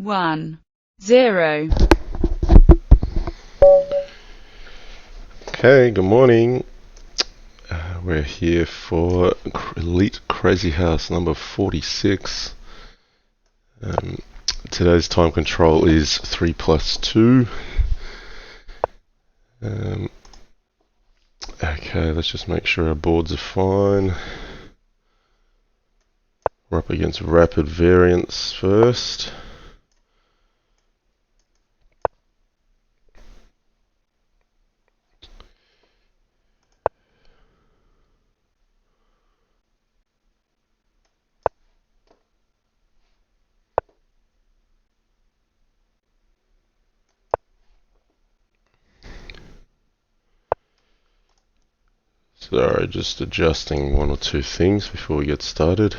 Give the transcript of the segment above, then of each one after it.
1, 0. Okay, good morning. We're here for Elite Crazyhouse number 46. Today's time control is 3 plus 2. Okay, let's just make sure our boards are fine. We're up against rapid variance first. Sorry, just adjusting one or two things before we get started.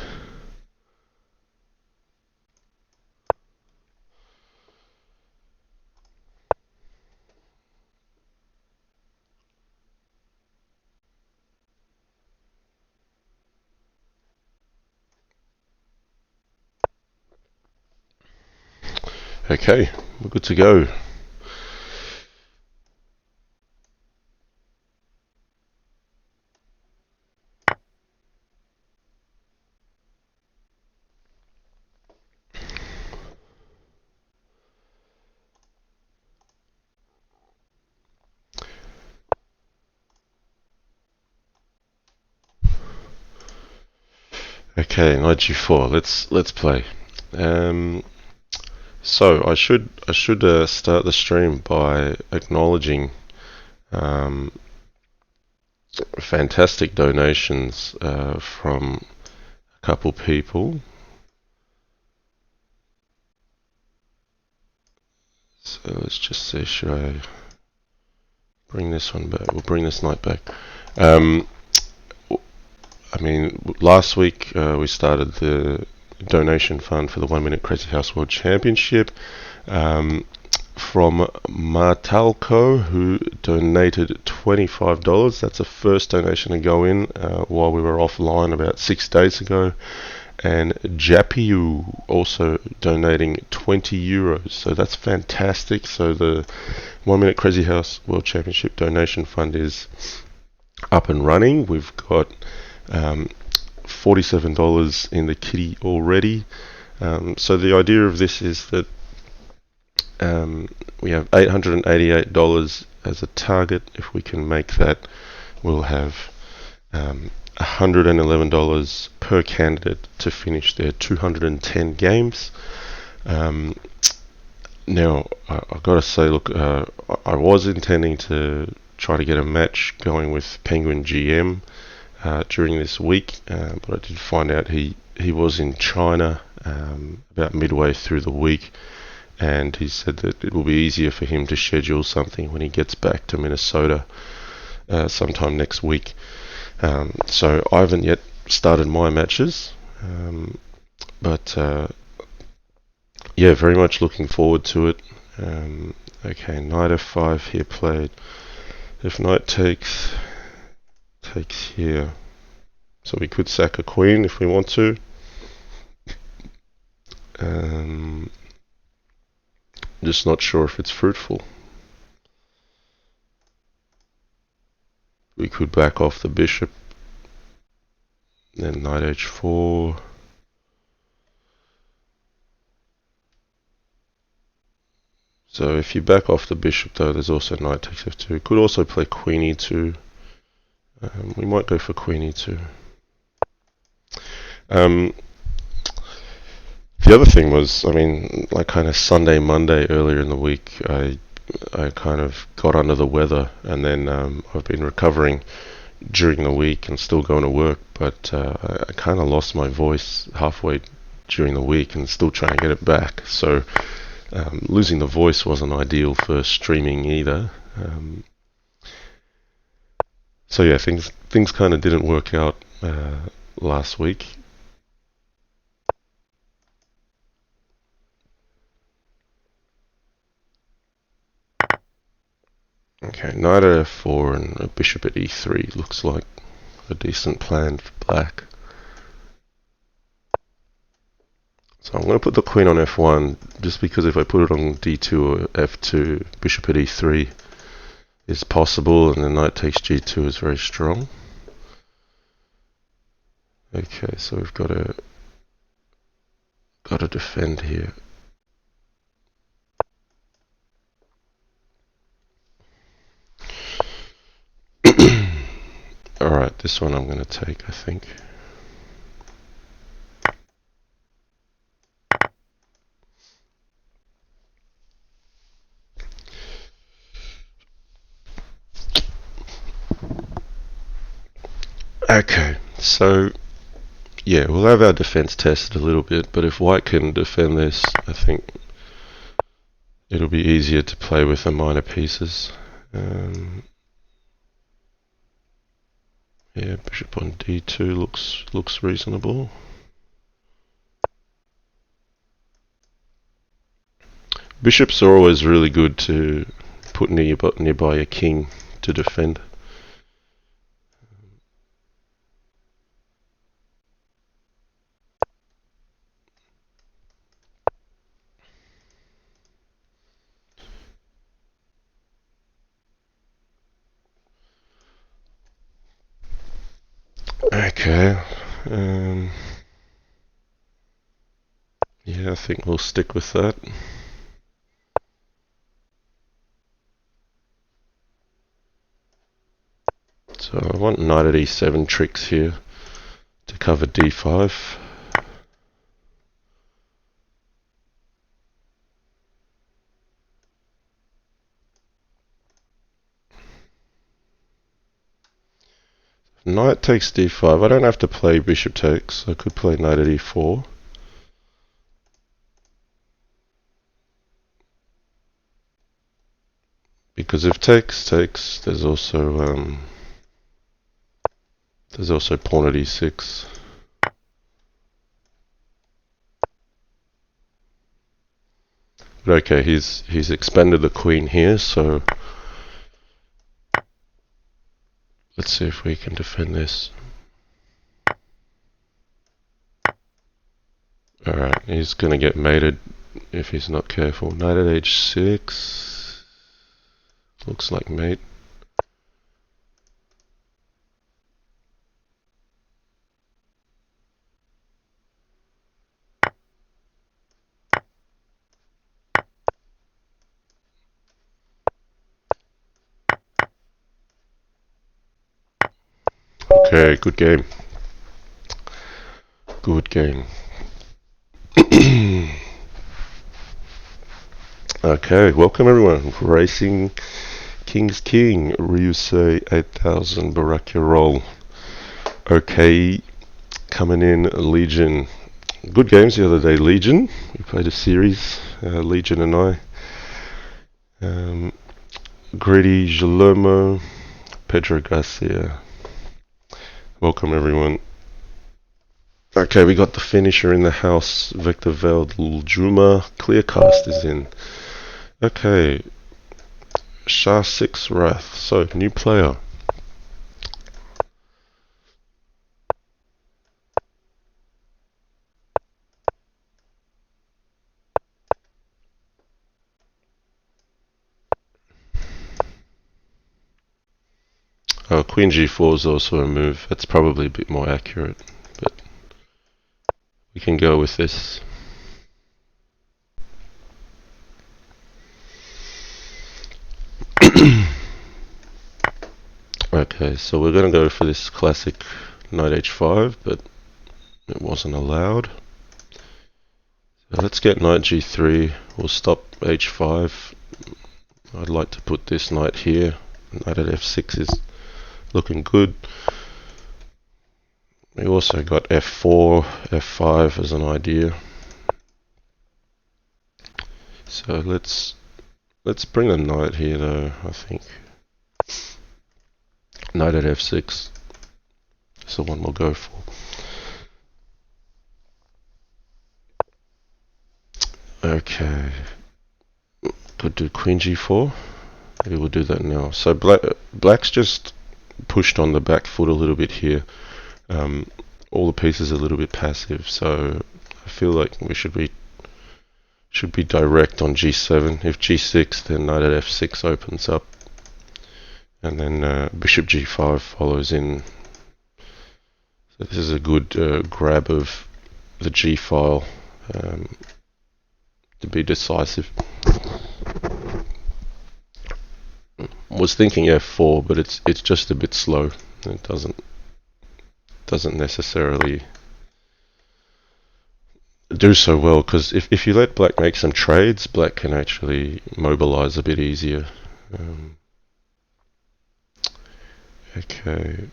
Okay, we're good to go. Okay, knight g4. Let's play. So I should start the stream by acknowledging fantastic donations from a couple people. So let's just see, should I bring this one back? We'll bring this knight back. I mean, last week we started the donation fund for the 1 Minute Crazyhouse World Championship from Martalco, who donated $25. That's the first donation to go in while we were offline about 6 days ago. And Japiu also donating €20. So that's fantastic. So the 1 Minute Crazyhouse World Championship donation fund is up and running. We've got $47 in the kitty already. So the idea of this is that we have $888 as a target. If we can make that, we'll have $111 per candidate to finish their 210 games. Now, I've got to say, look, I was intending to try to get a match going with Penguin GM during this week, but I did find out he was in China about midway through the week, and he said that it will be easier for him to schedule something when he gets back to Minnesota sometime next week. So I haven't yet started my matches, but yeah, very much looking forward to it. Okay, knight f5 here played. If knight takes here, so we could sack a queen if we want to. Just not sure if it's fruitful. We could back off the bishop, then knight h4. So if you back off the bishop, though, there's also knight takes f2. Could also play queen e2. We might go for queen e2. The other thing was, I mean, like kind of Sunday, Monday earlier in the week, I kind of got under the weather, and then I've been recovering during the week and still going to work, but I kind of lost my voice halfway during the week and still trying to get it back. So losing the voice wasn't ideal for streaming either. So yeah, things kind of didn't work out last week. Okay, knight at f4 and a bishop at e3 looks like a decent plan for black. So I'm going to put the queen on f1 just because if I put it on d2 or f2, bishop at e3 is possible, and the knight takes g2 is very strong. Okay, so we've got to defend here. Alright, this one I'm going to take, I think. Okay, so yeah, we'll have our defense tested a little bit, but if white can defend this, I think it'll be easier to play with the minor pieces. Yeah, bishop on d2 looks reasonable. Bishops are always really good to put nearby a king to defend. Okay. Yeah, I think we'll stick with that. So I want knight at e7 tricks here to cover d5. Knight takes d5. I don't have to play bishop takes. I could play knight at e4. Because if takes, there's also pawn at e6. But okay, he's expanded the queen here, so let's see if we can defend this. Alright, he's gonna get mated if he's not careful. Knight at h6. Looks like mate. Okay, good game. Good game. Okay, welcome everyone. Racing King's King, Ryusei 8000 Barakia roll. Okay, coming in Legion. Good games the other day, Legion. We played a series, Legion and I. Greedy Jalomo, Pedro Garcia. Welcome everyone. Okay, we got the finisher in the house. Vector Veld Juma. Clearcast is in. Okay. Shah 6 Wrath. So, new player. Oh, Queen G4 is also a move. That's probably a bit more accurate, but we can go with this. Okay, so we're going to go for this classic knight h5, but it wasn't allowed. So let's get knight g3. We'll stop h5. I'd like to put this knight here. Knight at f6 is looking good. We also got f4, f5 as an idea. So let's bring a knight here though, I think. Knight at f6 is the one we'll go for. Okay. Could do queen g4. Maybe we'll do that now. So black's just pushed on the back foot a little bit here. All the pieces are a little bit passive, so I feel like we should be direct on g7. If g6, then knight at f6 opens up, and then bishop g5 follows in. So this is a good grab of the g file to be decisive. Was thinking f4, but it's just a bit slow. It doesn't necessarily do so well, because if you let black make some trades, black can actually mobilize a bit easier. Okay,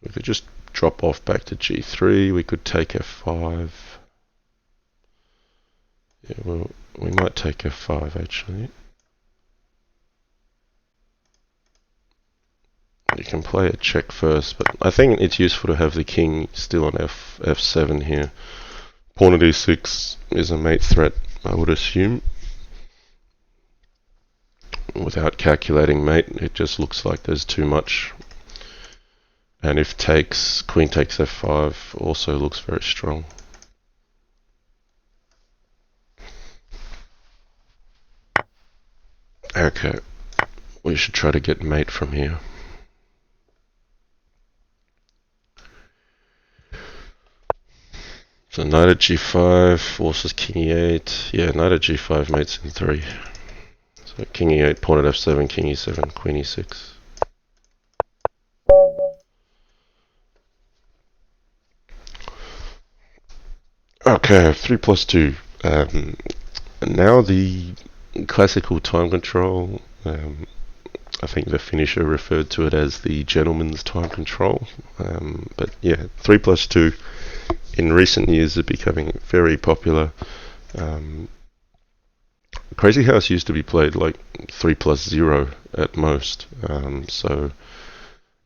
we could just drop off back to g3. We could take f5. Yeah, well, we might take f5 actually. You can play a check first, but I think it's useful to have the king still on f7 here. Pawn at e6 is a mate threat, I would assume. Without calculating mate, it just looks like there's too much. And if takes, queen takes f5 also looks very strong. Okay, we should try to get mate from here. So knight at g5 forces king e8. Yeah, knight at g5 mates in 3. So king e8, pawn at f7, king e7, queen e6. Okay, 3 plus 2. Now the classical time control. I think the finisher referred to it as the gentleman's time control. But yeah, 3 plus 2 in recent years are becoming very popular. Crazyhouse used to be played like 3 plus 0 at most. So,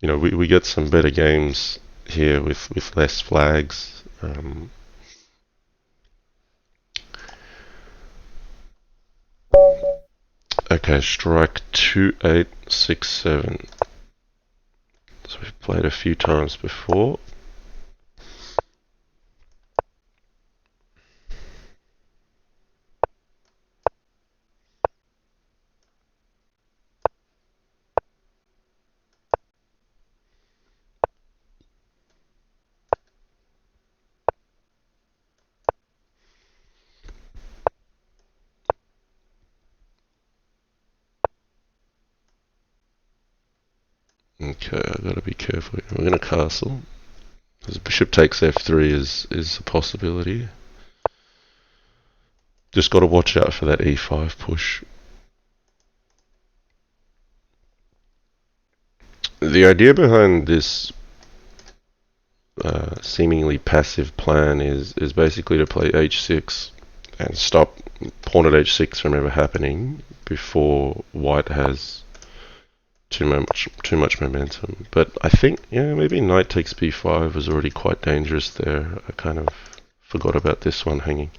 you know, we get some better games here with less flags. Okay, strike 2, 8, 6, 7. So we've played a few times before. Okay, I've got to be careful. We're going to castle. Because bishop takes f3 is a possibility. Just got to watch out for that e5 push. The idea behind this seemingly passive plan is basically to play h6 and stop pawn at h6 from ever happening before white has too much momentum. But I think, yeah, maybe knight takes b5 was already quite dangerous there. I kind of forgot about this one hanging.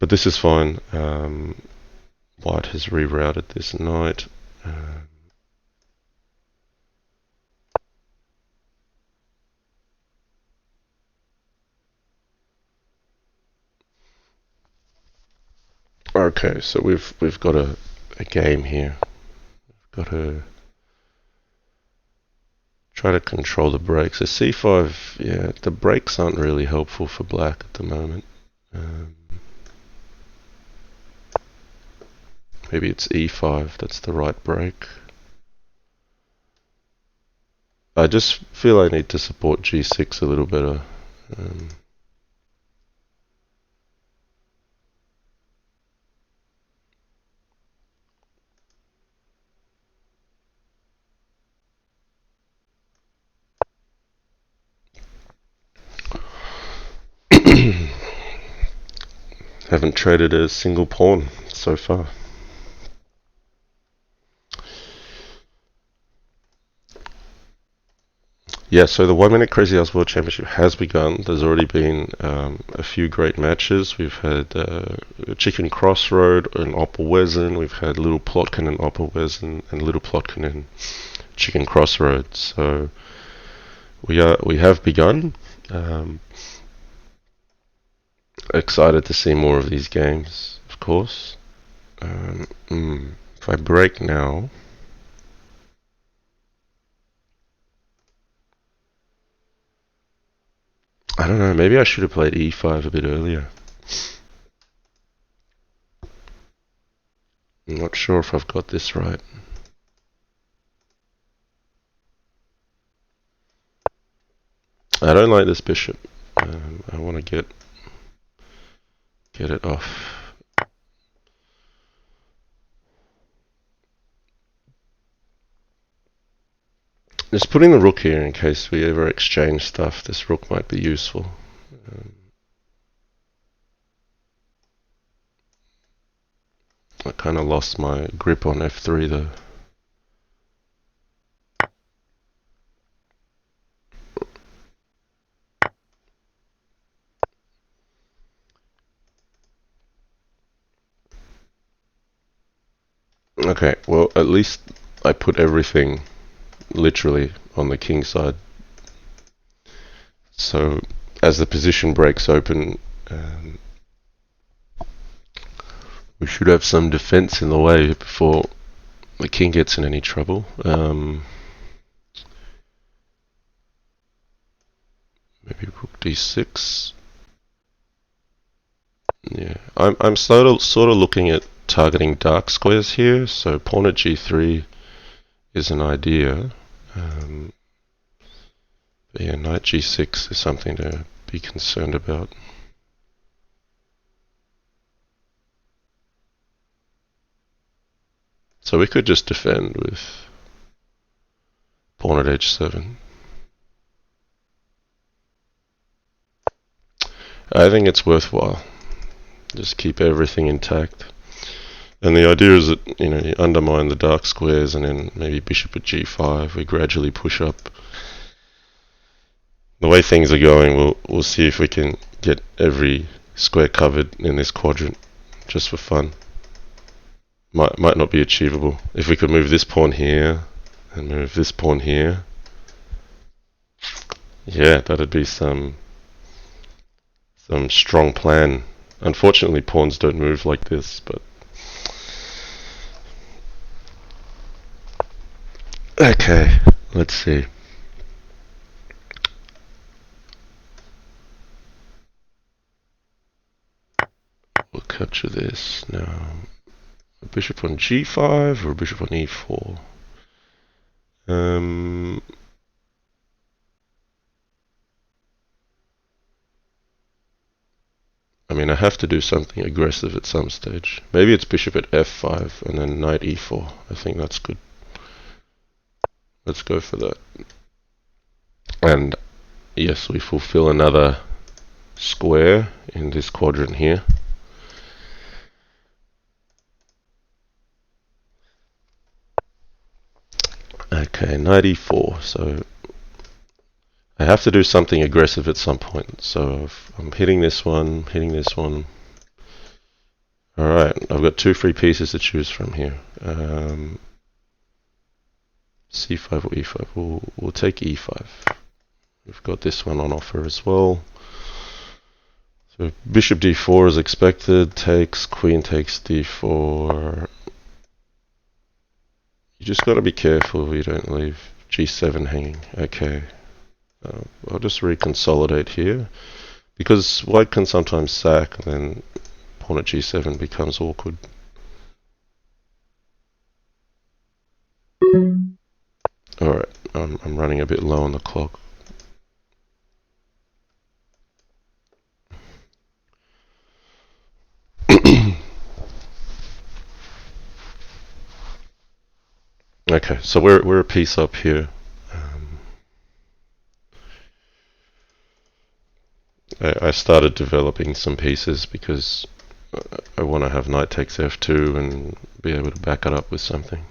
But this is fine. White has rerouted this knight. Okay, so we've got a game here. We've got to try to control the breaks. So c5, yeah, the breaks aren't really helpful for black at the moment. Maybe it's e5 that's the right break. I just feel I need to support g6 a little better. Haven't traded a single pawn so far. Yeah, so the 1 Minute Crazyhouse World Championship has begun. There's already been a few great matches. We've had Chicken Crossroad and Oppelwesen. We've had Little Plotkin and Oppelwesen and Little Plotkin and Chicken Crossroad. So we have begun. Excited to see more of these games, of course. If I break now, I don't know, maybe I should have played e5 a bit earlier. I'm not sure if I've got this right. I don't like this bishop. I want to get it off. Just putting the rook here in case we ever exchange stuff. This rook might be useful. I kind of lost my grip on f3 though. Okay, well at least I put everything literally on the king side. So as the position breaks open, we should have some defense in the way before the king gets in any trouble. Maybe rook d6. Yeah, I'm sort of looking at targeting dark squares here. So pawn at g3 is an idea. But yeah, knight g6 is something to be concerned about. So we could just defend with pawn at h7. I think it's worthwhile. Just keep everything intact. And the idea is that, you undermine the dark squares and then maybe bishop at g5, we gradually push up. The way things are going, we'll see if we can get every square covered in this quadrant, just for fun. Might not be achievable. If we could move this pawn here, and move this pawn here, yeah, that'd be some strong plan. Unfortunately, pawns don't move like this, but okay, let's see. We'll capture this now. A bishop on g5 or a bishop on e4. I mean, I have to do something aggressive at some stage. Maybe it's bishop at f5 and then knight e4. I think that's good. Let's go for that. And yes, we fulfill another square in this quadrant here. Okay, knight e4. So I have to do something aggressive at some point. So if I'm hitting this one, Alright, I've got two free pieces to choose from here. c5 or e5. We'll take e5. We've got this one on offer as well. So bishop d4 is expected, takes, queen takes d4. You just got to be careful you don't leave g7 hanging. Okay, I'll just reconsolidate here, because white can sometimes sack and then pawn at g7 becomes awkward. Alright, I'm running a bit low on the clock. Okay, so we're a piece up here. I started developing some pieces because I want to have knight takes f2 and be able to back it up with something.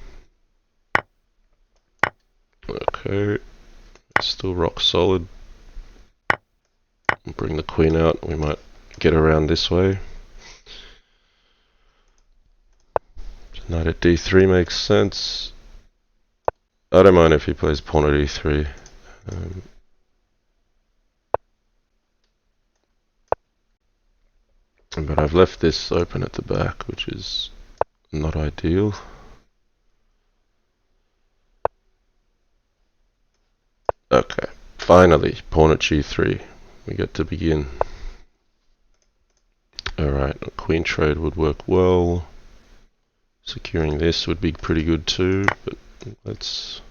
Okay, still rock solid. Bring the queen out, we might get around this way. Knight at d3 makes sense. I don't mind if he plays pawn at e3. But I've left this open at the back, which is not ideal. Okay, finally, pawn at g3. We get to begin. Alright, a queen trade would work well. Securing this would be pretty good too, but let's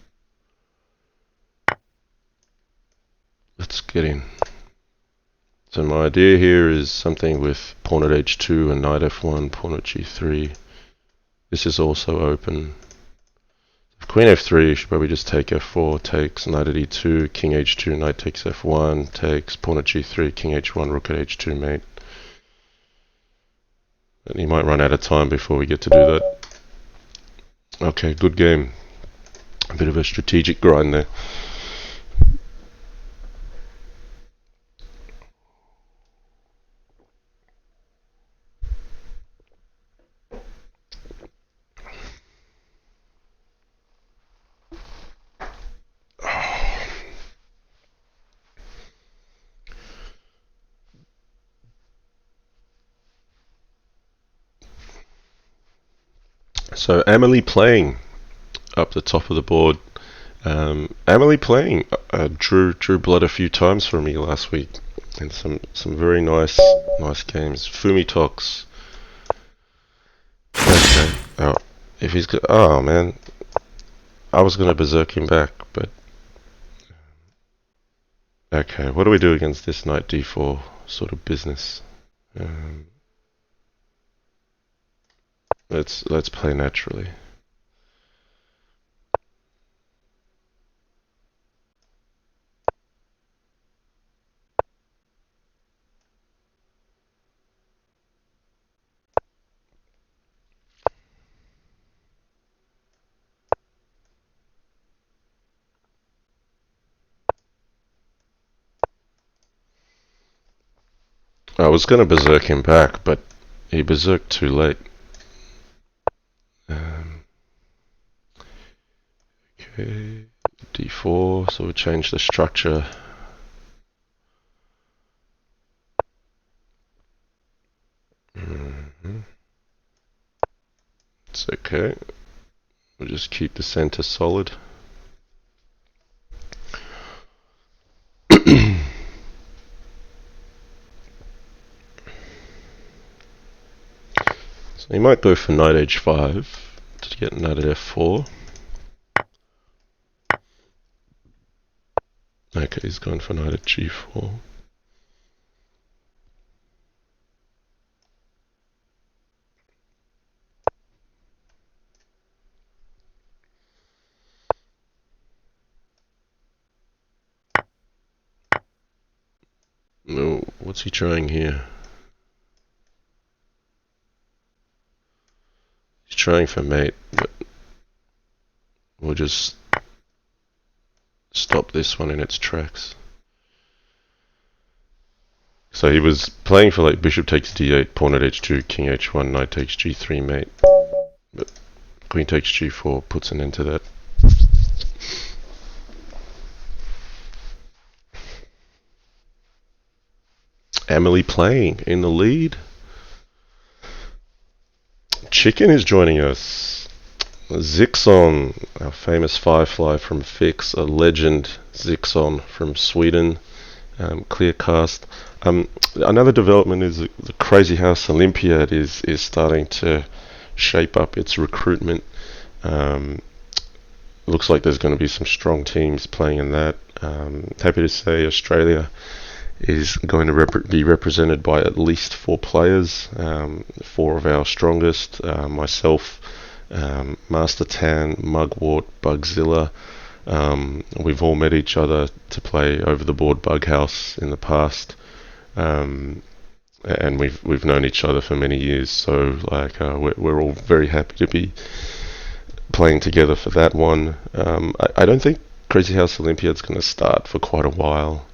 get in. So my idea here is something with pawn at h2 and knight f1, pawn at g3. This is also open. Queen f3, you should probably just take f4, takes knight at e2, king h2, knight takes f1, takes pawn at g3, king h1, rook at h2 mate. And you might run out of time before we get to do that. Okay, good game. A bit of a strategic grind there. So Emily playing up the top of the board. Emily playing drew blood a few times for me last week, and some very nice games. Fumitoks. Okay. Oh, if he's got, oh man, I was gonna berserk him back, but okay. What do we do against this knight d4 sort of business? Let's play naturally. I was going to berserk him back, but he berserked too late. Okay, d4, so we change the structure. It's okay. We'll just keep the center solid. So he might go for knight h5 to get knight at f4. Okay, he's going for knight at g4. No, what's he trying here? He's trying for mate, but we'll just stop this one in its tracks. So he was playing for like bishop takes d8, pawn at h2, king h1, knight takes g3 mate, but queen takes g4 puts an end to that. Emily playing in the lead. Chicken is joining us. Zixon, our famous firefly from Fix, a legend Zixon from Sweden, Clearcast. Another development is the Crazyhouse Olympiad is starting to shape up its recruitment. Looks like there's going to be some strong teams playing in that. Happy to say Australia is going to be represented by at least 4 players, 4 of our strongest, myself, Master Tan, Mugwort, Bugzilla. We've all met each other to play over the board Bughouse in the past, and we've known each other for many years, so like we're all very happy to be playing together for that one. I don't think Crazyhouse Olympiad's going to start for quite a while.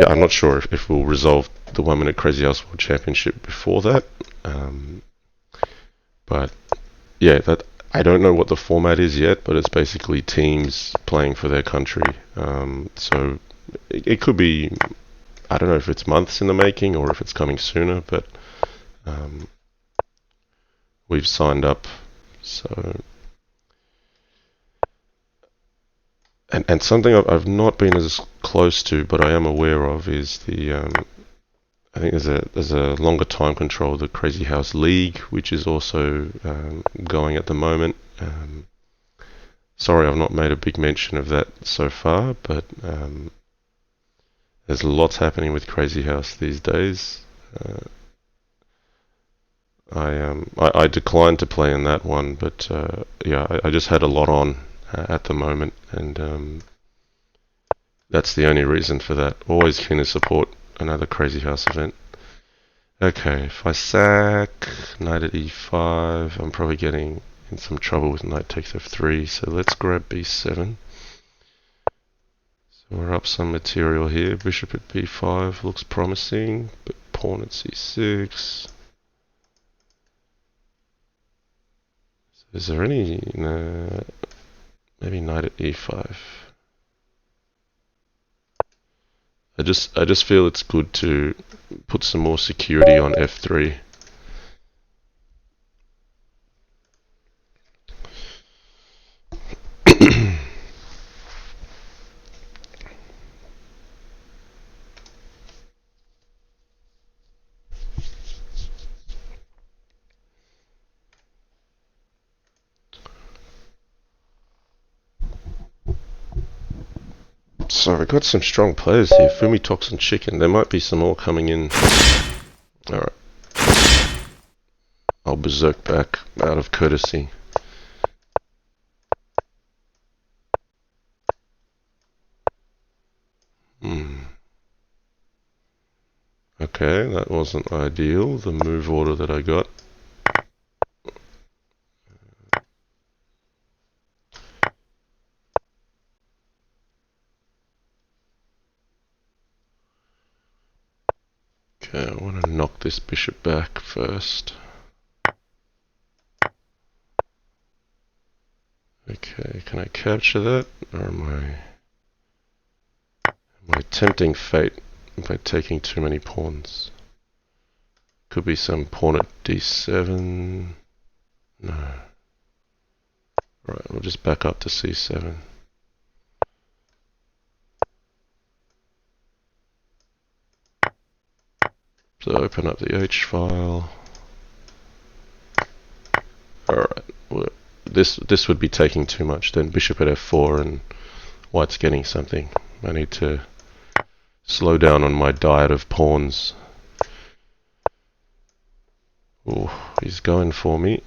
Yeah, I'm not sure if we'll resolve the 1 minute Crazyhouse World Championship before that. But yeah, that I don't know what the format is yet, but it's basically teams playing for their country. So it could be I don't know if it's months in the making or if it's coming sooner, but we've signed up. So, and something I've not been as close to, but I am aware of, is the I think there's a longer time control, the Crazyhouse League, which is also going at the moment. Sorry, I've not made a big mention of that so far, but there's lots happening with Crazyhouse these days. I declined to play in that one, but yeah, I just had a lot on at the moment, and that's the only reason for that. Always keen to support another Crazyhouse event. Okay, if I sack knight at e5, I'm probably getting in some trouble with knight takes f3, so let's grab b7. So we're up some material here. Bishop at b5 looks promising, but pawn at c6. So is there any... No, maybe knight at e5. I just feel it's good to put some more security on f3. So we've got some strong players here. Fumitoks and Chicken. There might be some more coming in. Alright. I'll berserk back out of courtesy. Okay, that wasn't ideal, the move order that I got. Okay, I want to knock this bishop back first. Okay, can I capture that? Or am I tempting fate by taking too many pawns? Could be some pawn at d7. No. Right, we'll just back up to c7. So open up the H file. Alright, well, this would be taking too much. Then bishop at f4 and white's getting something. I need to slow down on my diet of pawns. Oh, he's going for me.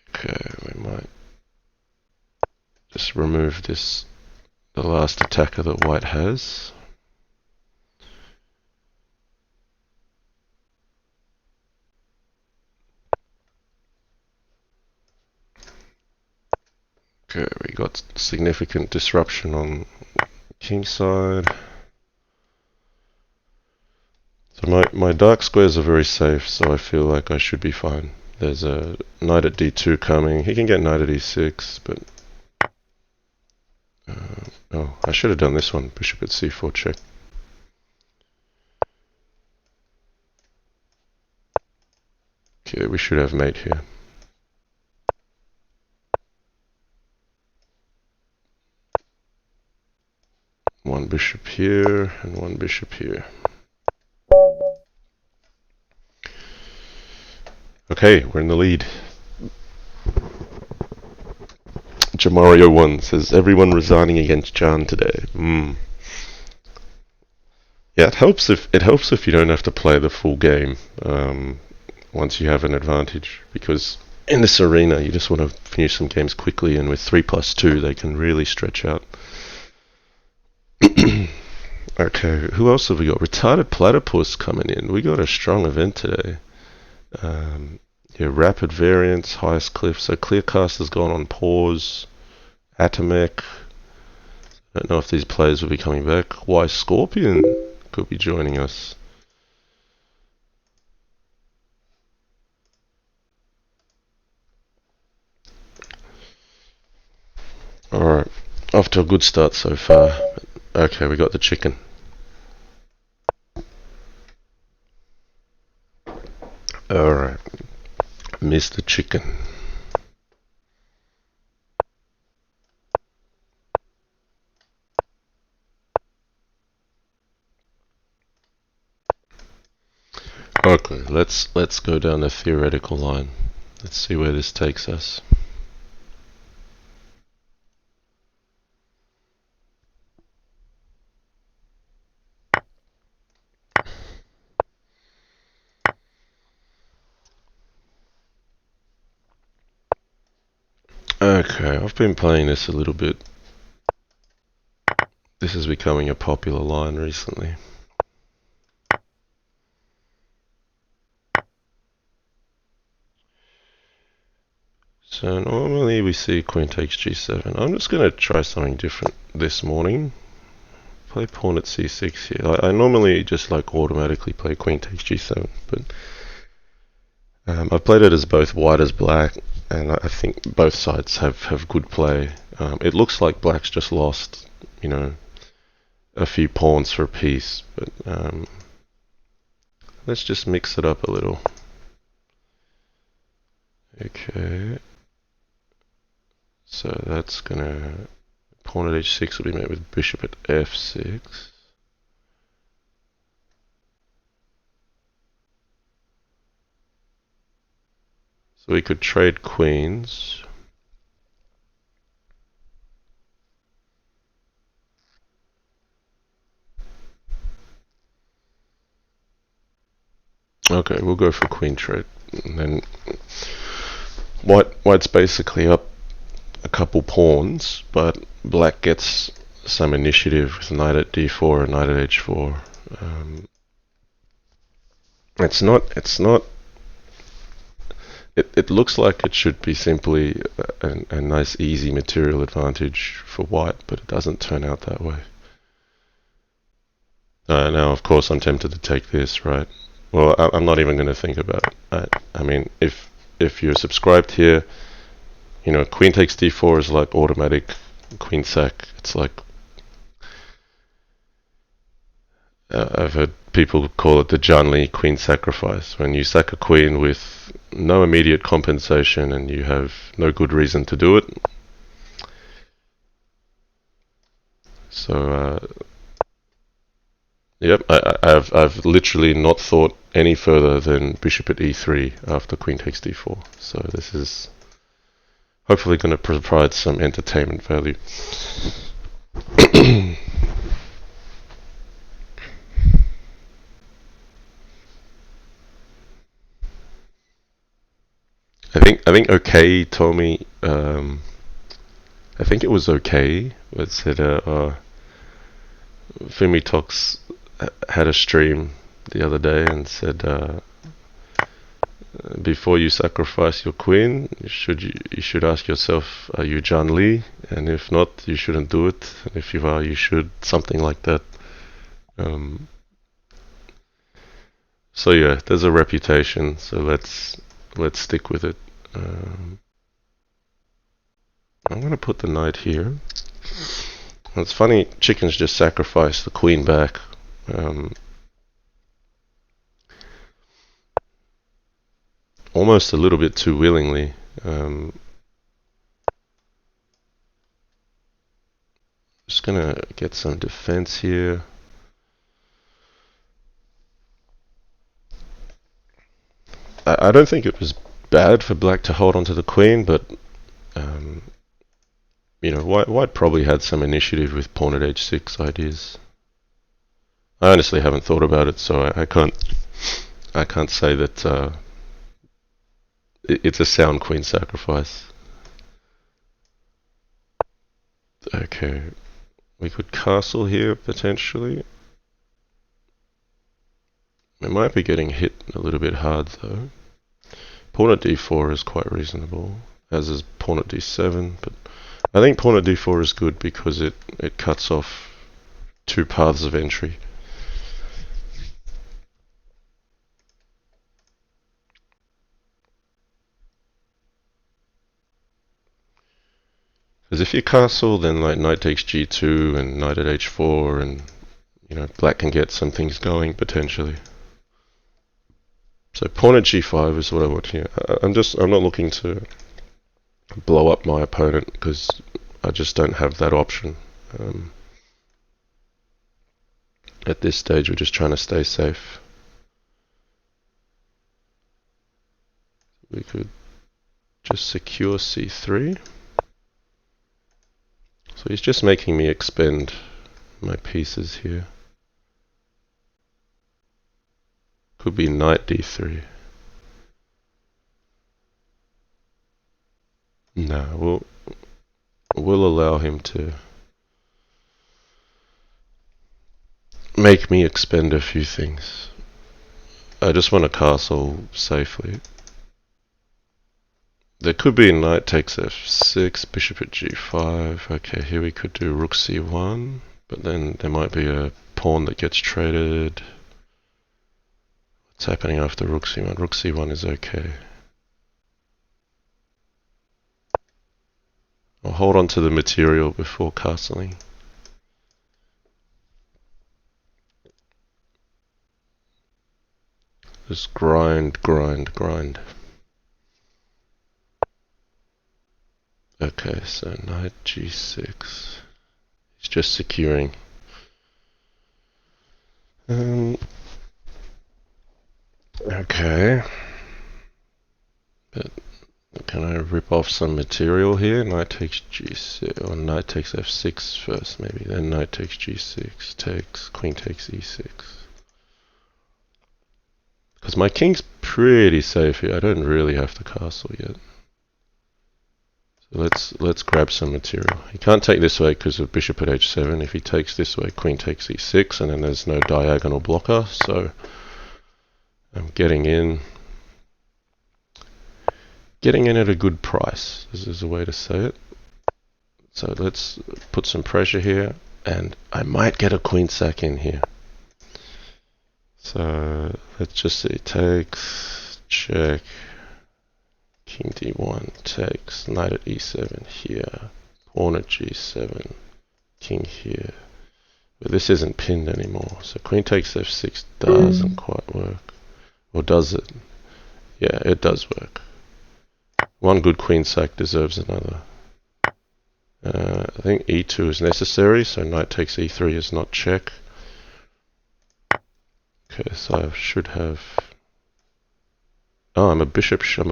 Okay, we might just remove this, the last attacker that white has. Okay, we got significant disruption on king's side. So my dark squares are very safe, so I feel like I should be fine. There's a knight at d2 coming. He can get knight at e6, but... oh, I should have done this one. Bishop at c4 check. Okay, we should have mate here. One bishop here, and one bishop here. Okay, we're in the lead. Jamario1 says, everyone resigning against Jan today. Yeah, it helps if you don't have to play the full game once you have an advantage, because in this arena you just want to finish some games quickly, and with 3+2 they can really stretch out. Okay, who else have we got? Retarded Platypus coming in. We got a strong event today. Yeah, rapid variance, highest cliff. So Clearcast has gone on pause. Atomic. I don't know if these players will be coming back. Why Scorpion could be joining us. Alright, off to a good start so far. Okay, we got the chicken. Alright, Mr. Chicken. Okay, let's go down the theoretical line. Let's see where this takes us. Okay, I've been playing this a little bit. This is becoming a popular line recently. So normally we see queen takes g7. I'm just going to try something different this morning. Play pawn at c6 here. I normally just like automatically play queen takes g7, but I've played it as both white as black, and I think both sides have good play. It looks like black's just lost, you know, a few pawns for a piece, but let's just mix it up a little. Okay, so that's gonna pawn at h6 will be met with bishop at f6. So we could trade queens. Okay, we'll go for queen trade. And then white's basically up a couple pawns, but black gets some initiative with knight at d4 and knight at h4. It looks like it should be simply a nice easy material advantage for white, but it doesn't turn out that way. Now, of course, I'm tempted to take this, right? Well, I'm not even going to think about it. I mean, if you're subscribed here, you know, queen takes d4 is like automatic queen sack. It's like I've heard people call it the John Lee queen sacrifice. When you sack a queen with no immediate compensation and you have no good reason to do it. So, yep, I've literally not thought any further than bishop at e3 after queen takes d4. So this is hopefully going to provide some entertainment value. I think OK told me. I think it was OK. It said Fumitoks had a stream the other day and said before you sacrifice your queen, you should ask yourself, are you John Lee? And if not, you shouldn't do it. And if you are, you should. Something like that. So yeah, there's a reputation. So let's stick with it. I'm gonna put the knight here. It's funny, chickens just sacrifice the queen back. Almost a little bit too willingly. Just gonna get some defense here. I don't think it was bad for black to hold onto the queen, but you know, white probably had some initiative with pawn at h6 ideas. I honestly haven't thought about it, so I can't say that it's a sound queen sacrifice. Okay, we could castle here potentially. We might be getting hit a little bit hard though. Pawn at d4 is quite reasonable, as is pawn at d7, but I think pawn at d4 is good because it cuts off two paths of entry. Because if you castle, then like knight takes g2 and knight at h4, and black can get some things going potentially. So pawn at g5 is what I want here. I'm not looking to blow up my opponent because I just don't have that option. At this stage, we're just trying to stay safe. We could just secure c3. So he's just making me expend my pieces here. Could be knight d3. No, we'll allow him to make me expend a few things. I just want to castle safely. There could be knight takes f6, bishop at g5. Okay, here we could do rook c1, but then there might be a pawn that gets traded. What's happening after rook c1? Rook c1 is okay. I'll hold on to the material before castling. Just grind. Okay, so knight g6. He's just securing. Okay. But can I rip off some material here? Knight takes g6, or knight takes f6 first maybe, then knight takes g6, takes, queen takes e6. Because my king's pretty safe here, I don't really have to castle yet. So let's grab some material. He can't take this way because of bishop at h7. If he takes this way, queen takes e6, and then there's no diagonal blocker, so I'm getting in at a good price, this is a way to say it. So let's put some pressure here, and I might get a queen sack in here. So let's just see, takes, check, king d1, takes, knight at e7 here, pawn at g7, king here. But this isn't pinned anymore, so queen takes f6 doesn't quite work. Or does it? Yeah, it does work. One good queen sack deserves another. I think e2 is necessary, so knight takes e3 is not check. Okay, so I should have... Oh, I'm a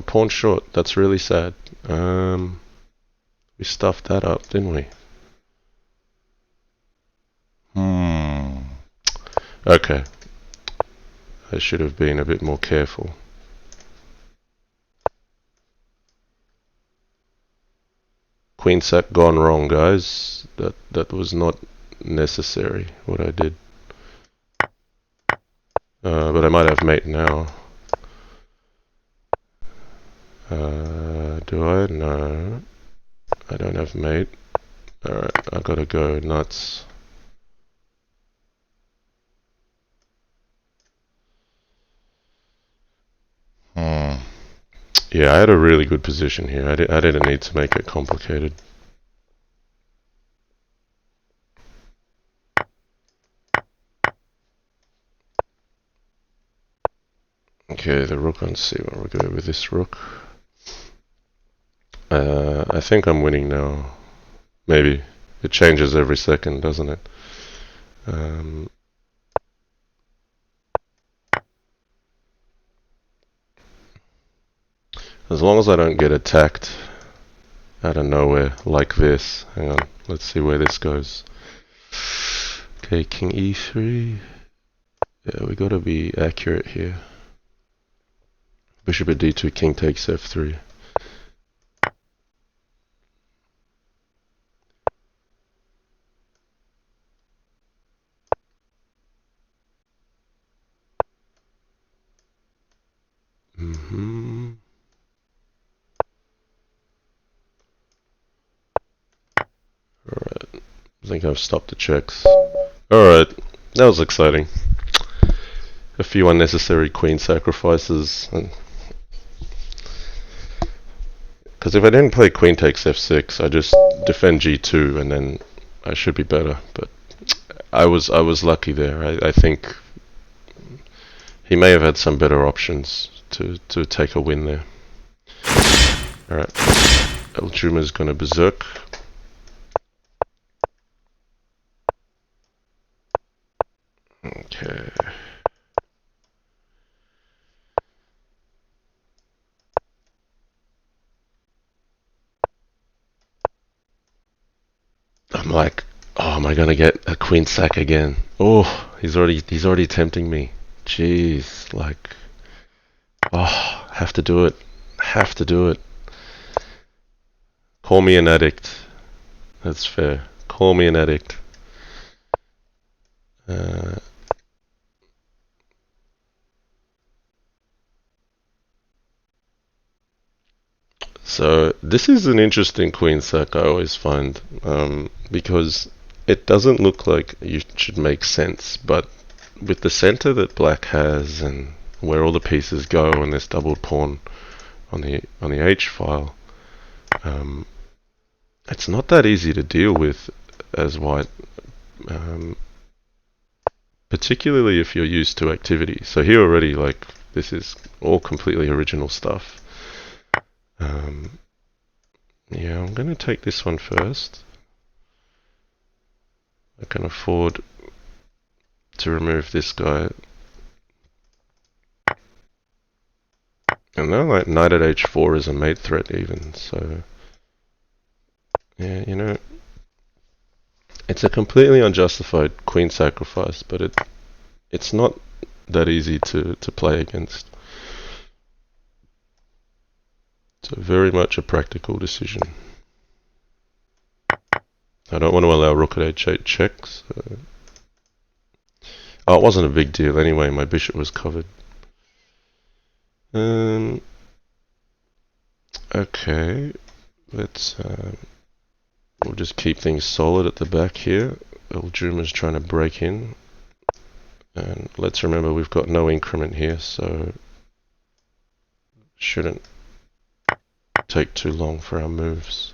pawn short. That's really sad. We stuffed that up, didn't we? Okay. I should have been a bit more careful. Queen sack gone wrong, guys. That was not necessary, what I did. But I might have mate now. Do I? No. I don't have mate. Alright, I gotta go nuts. Yeah, I had a really good position here. I didn't need to make it complicated. Okay, the rook on c1. We'll go with this rook. I think I'm winning now. Maybe. It changes every second, doesn't it? As long as I don't get attacked out of nowhere like this. Hang on, let's see where this goes. Okay, king e3. Yeah, we gotta be accurate here. Bishop at d2, king takes f3. Alright, I think I've stopped the checks. Alright, that was exciting. A few unnecessary queen sacrifices. Because if I didn't play queen takes f6, I just defend g2 and then I should be better. But I was lucky there. I think he may have had some better options to take a win there. Alright, Eljuma's gonna berserk. Okay. I'm like, oh, am I gonna get a queen sack again? Oh, he's already tempting me. Jeez, like, oh, have to do it. Have to do it. Call me an addict. That's fair. Call me an addict. So this is an interesting queen sack, I always find, because it doesn't look like you should make sense, but with the center that black has and where all the pieces go and this double pawn on the H file, it's not that easy to deal with as white, particularly if you're used to activity. So here already, like, this is all completely original stuff. Yeah, I'm going to take this one first. I can afford to remove this guy. And then, like, knight at h4 is a mate threat even, so... Yeah, you know... It's a completely unjustified queen sacrifice, but it's not that easy to play against. It's very much a practical decision. I don't want to allow rook at h8 checks. Oh, it wasn't a big deal anyway, my bishop was covered. Okay, let's... we'll just keep things solid at the back here. Eljuma's trying to break in. And let's remember we've got no increment here, so... shouldn't take too long for our moves.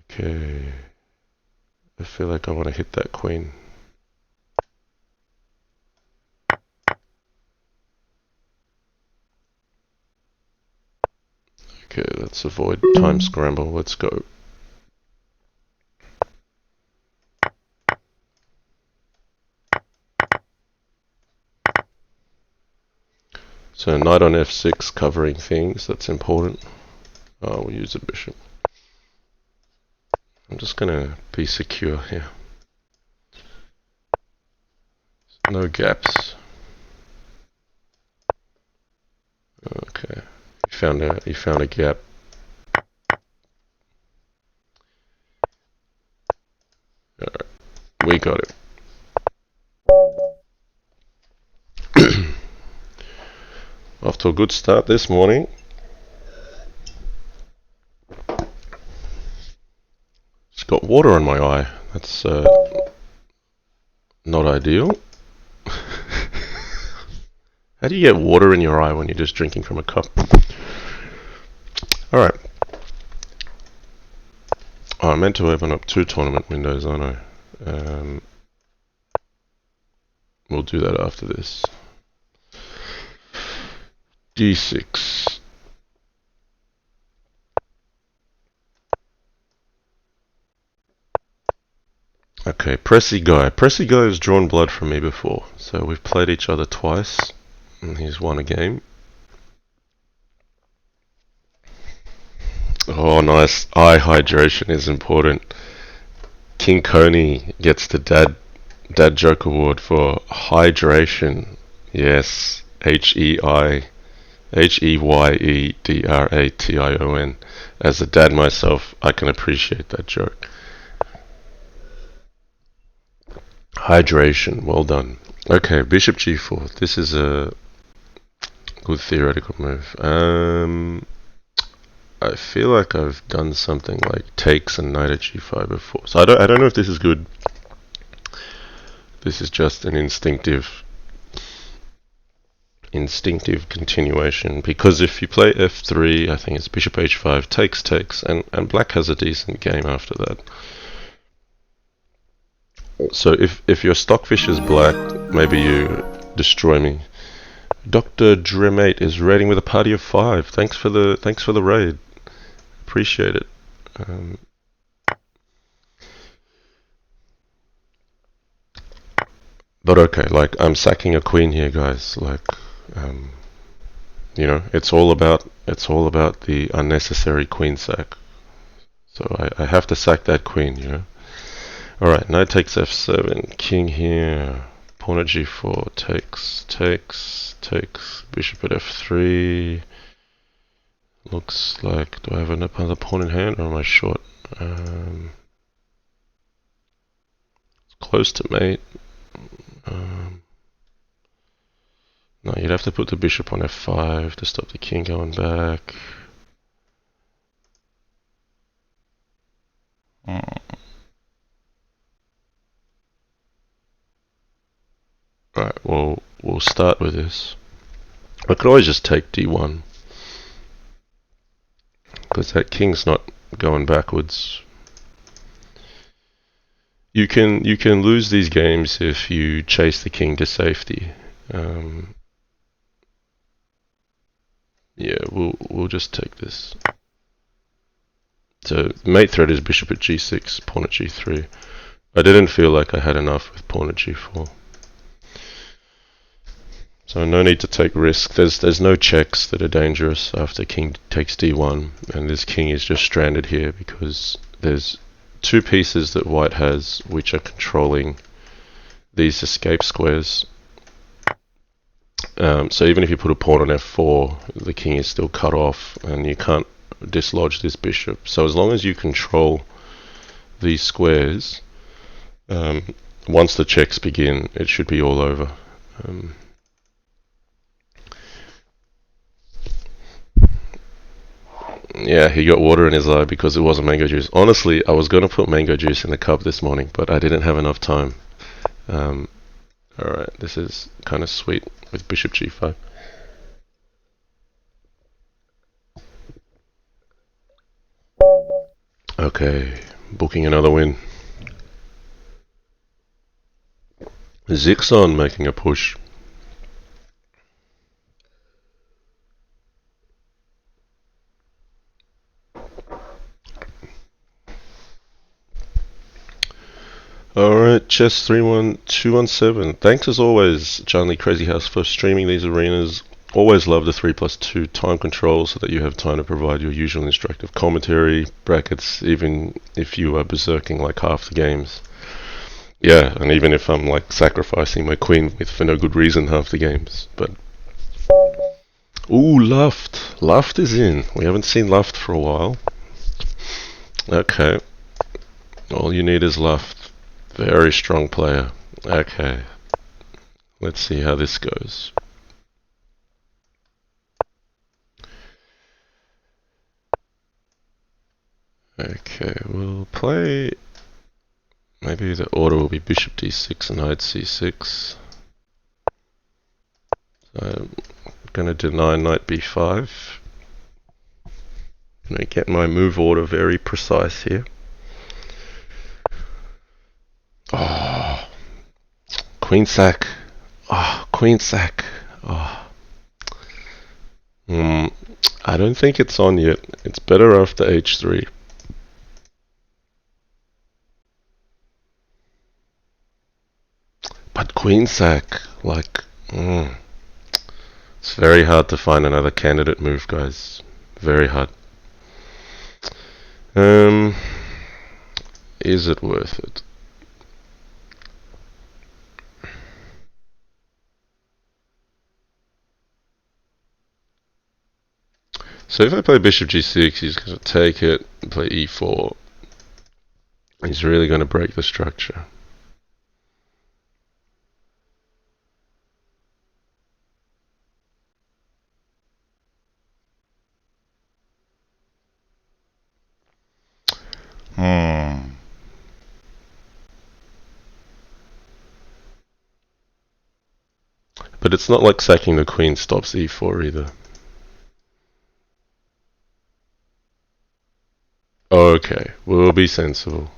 Okay. I feel like I want to hit that queen. Okay, let's avoid time scramble. Let's go. So knight on f6 covering things, that's important. Oh, we'll use a bishop. I'm just going to be secure here. No gaps. Okay, he found a gap. Alright, we got it. Off to a good start this morning. Just got water on my eye. That's not ideal. How do you get water in your eye when you're just drinking from a cup? Alright. Oh, I meant to open up 2 tournament windows, aren't I? We'll do that after this. D6. Okay, Pressy Guy. Pressy Guy has drawn blood from me before, so we've played each other twice, and he's won a game. Oh, nice. Eye hydration is important. King Coney gets the Dad Joke Award for hydration. Yes, Heyeydration. As a dad myself, I can appreciate that joke. Hydration, well done. Okay, bishop g4. This is a good theoretical move. I feel like I've done something like takes and knight at g5 before. So I don't know if this is good. This is just an instinctive instinctive continuation, because if you play f3, I think it's bishop h5, takes, and black has a decent game after that. So if your stockfish is black, maybe you destroy me. Dr. Dremate is raiding with a party of 5. Thanks for the raid. Appreciate it. But okay, like, I'm sacking a queen here, guys. Like, it's all about the unnecessary queen sack. So I have to sack that queen. Alright, knight takes f7, king here, pawn at g4, takes, bishop at f3. Looks like, do I have another pawn in hand, or am I short? It's close to mate. No, you'd have to put the bishop on f5 to stop the king going back. Alright, well, we'll start with this. I could always just take d1, because that king's not going backwards. You can lose these games if you chase the king to safety. Yeah, we'll just take this. So mate threat is bishop at g6, pawn at g3. I didn't feel like I had enough with pawn at g4. So no need to take risk. There's no checks that are dangerous after king takes d1, and this king is just stranded here because there's two pieces that white has which are controlling these escape squares. So even if you put a pawn on f4, the king is still cut off, and you can't dislodge this bishop. So as long as you control these squares, once the checks begin, it should be all over. Yeah, he got water in his eye because it wasn't mango juice. Honestly, I was going to put mango juice in the cup this morning, but I didn't have enough time. Alright, this is kind of sweet with bishop g5. Okay, booking another win. Zixon making a push. Alright, Chess31217. Thanks as always, Johnny Crazyhouse, for streaming these arenas. Always love the 3+2 time control so that you have time to provide your usual instructive commentary, brackets, even if you are berserking like half the games. Yeah, and even if I'm like sacrificing my queen for no good reason half the games. But ooh, Luft. Luft is in. We haven't seen Luft for a while. Okay. All you need is Luft. Very strong player. Okay. Let's see how this goes. Okay, we'll play... Maybe the order will be bishop d6 and knight c6. So I'm going to deny knight b5. I'm going to get my move order very precise here. Oh, queen sack. Oh, queen sack. Oh. I don't think it's on yet. It's better after h3. But queen sack, like, it's very hard to find another candidate move, guys. Very hard. Is it worth it? So if I play bishop g6, he's going to take it and play e4. He's really going to break the structure. But it's not like sacking the queen stops e4 either. Okay, we'll be sensible.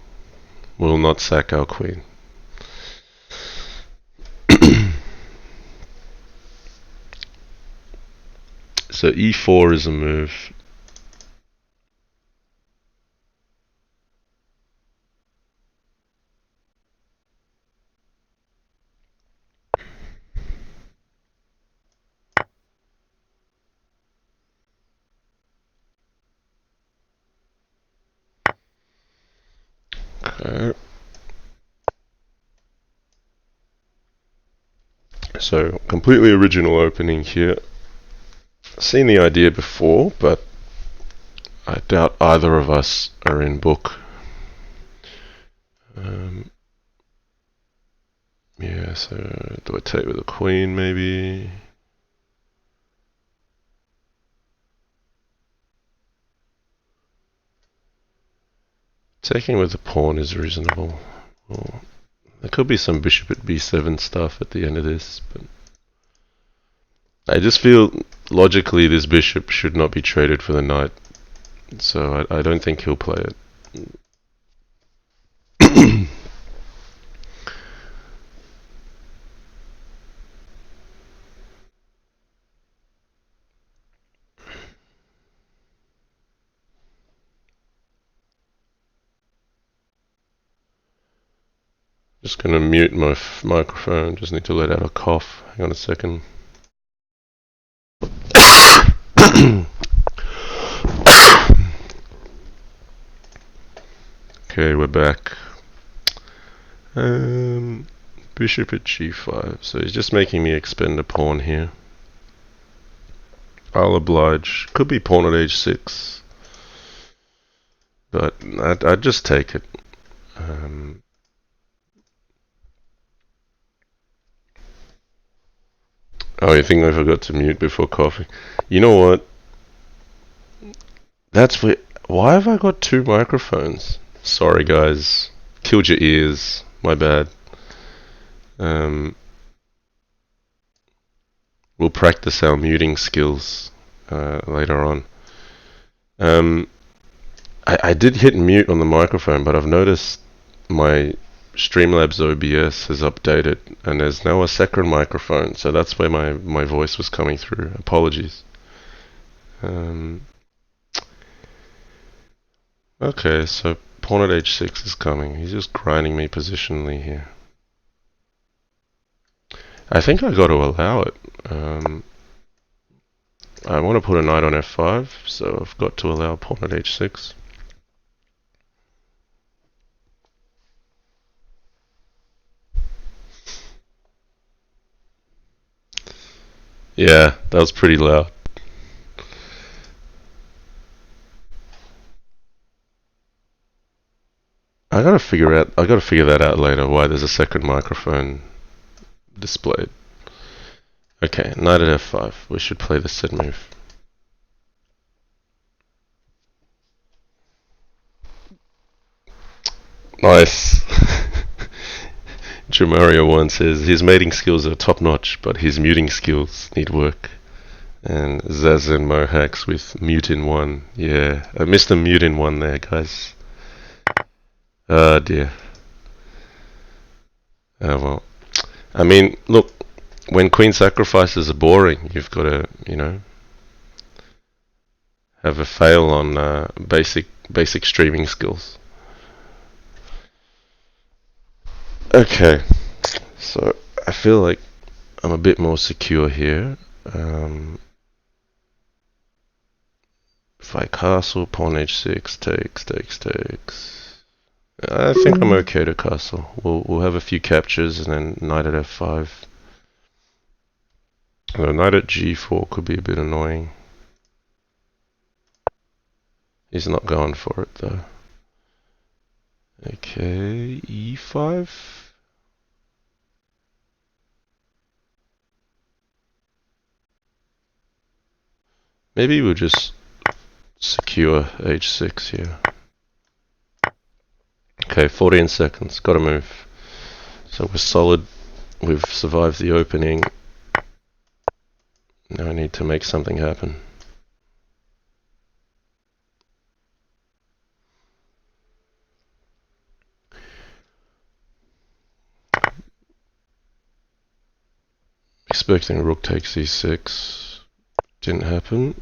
We'll not sack our queen. So e4 is a move. Okay. So, completely original opening here. Seen the idea before, but I doubt either of us are in book. Yeah, so do I take with the queen maybe? Taking with the pawn is reasonable. Well, there could be some bishop at b7 stuff at the end of this, but I just feel logically this bishop should not be traded for the knight, so I don't think he'll play it. Just gonna mute my microphone, just need to let out a cough. Hang on a second. Okay, we're back. Bishop at g5, so he's just making me expend a pawn here. I'll oblige. Could be pawn at h6, but I'd just take it. Oh, you think I forgot to mute before coughing? You know what? That's weird. Why have I got two microphones? Sorry, guys. Killed your ears. My bad. We'll practice our muting skills later on. I did hit mute on the microphone, but I've noticed my Streamlabs OBS has updated, and there's now a second microphone, so that's where my voice was coming through. Apologies. Okay, so pawn at h6 is coming. He's just grinding me positionally here. I think I got to allow it. I want to put a knight on f5, so I've got to allow pawn at h6. Yeah, that was pretty loud. I gotta figure that out later, why there's a second microphone displayed. Okay, knight at f5. We should play the set move. Nice. Jamario1 says his mating skills are top notch, but his muting skills need work. And Zazen Mohax with mute in one. Yeah, I missed the mute in one there, guys. Oh dear. Oh well. I mean, look, when queen sacrifices are boring, you've got to, have a fail on basic streaming skills. Okay, so I feel like I'm a bit more secure here. If I castle, pawn h6, takes. I think I'm okay to castle. We'll have a few captures and then knight at f5. Although knight at g4 could be a bit annoying. He's not going for it though. Okay, e5. Maybe we'll just secure h6 here. Okay, 14 seconds. Gotta move. So we're solid. We've survived the opening. Now I need to make something happen. Expecting rook takes e6. Didn't happen.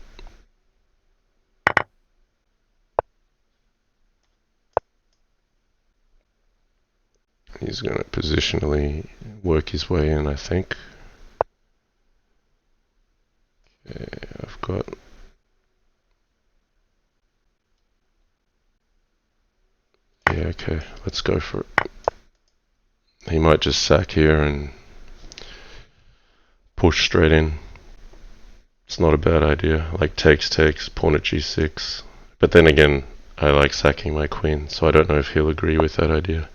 He's going to positionally work his way in, I think. Okay, I've got... Yeah, okay, let's go for it. He might just sack here and push straight in. It's not a bad idea. Like takes, pawn at g6. But then again, I like sacking my queen, so I don't know if he'll agree with that idea.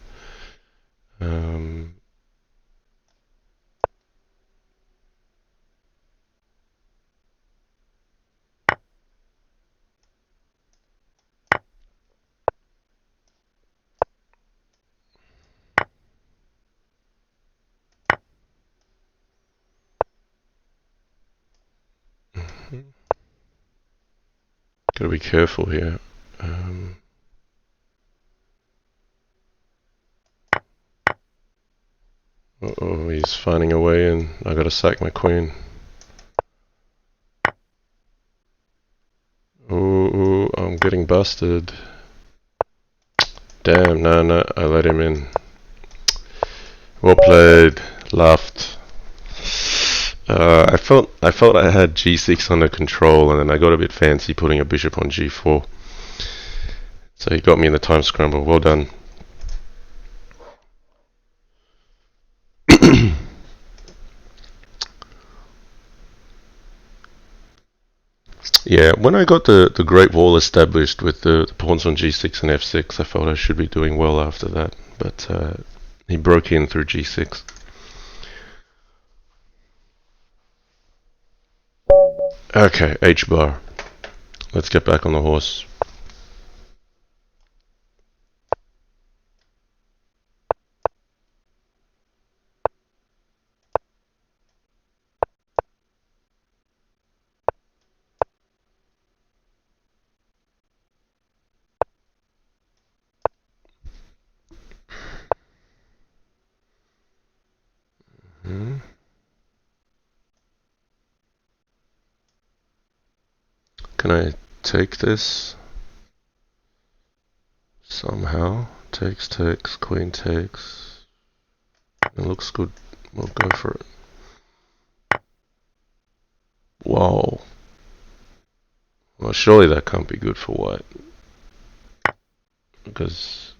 Gotta be careful here. Uh-oh, he's finding a way in. I gotta sack my queen. Ooh, I'm getting busted. Damn, no, I let him in. Well played. Laughed. I felt I had g6 under control, and then I got a bit fancy putting a bishop on g4. So he got me in the time scramble. Well done. Yeah, when I got the Great Wall established with the pawns on g6 and f6, I felt I should be doing well after that. But he broke in through g6. Okay, h-bar. Let's get back on the horse. Can I take this? Somehow. Takes, queen takes. It looks good. We'll go for it. Whoa. Well, surely that can't be good for white. Because...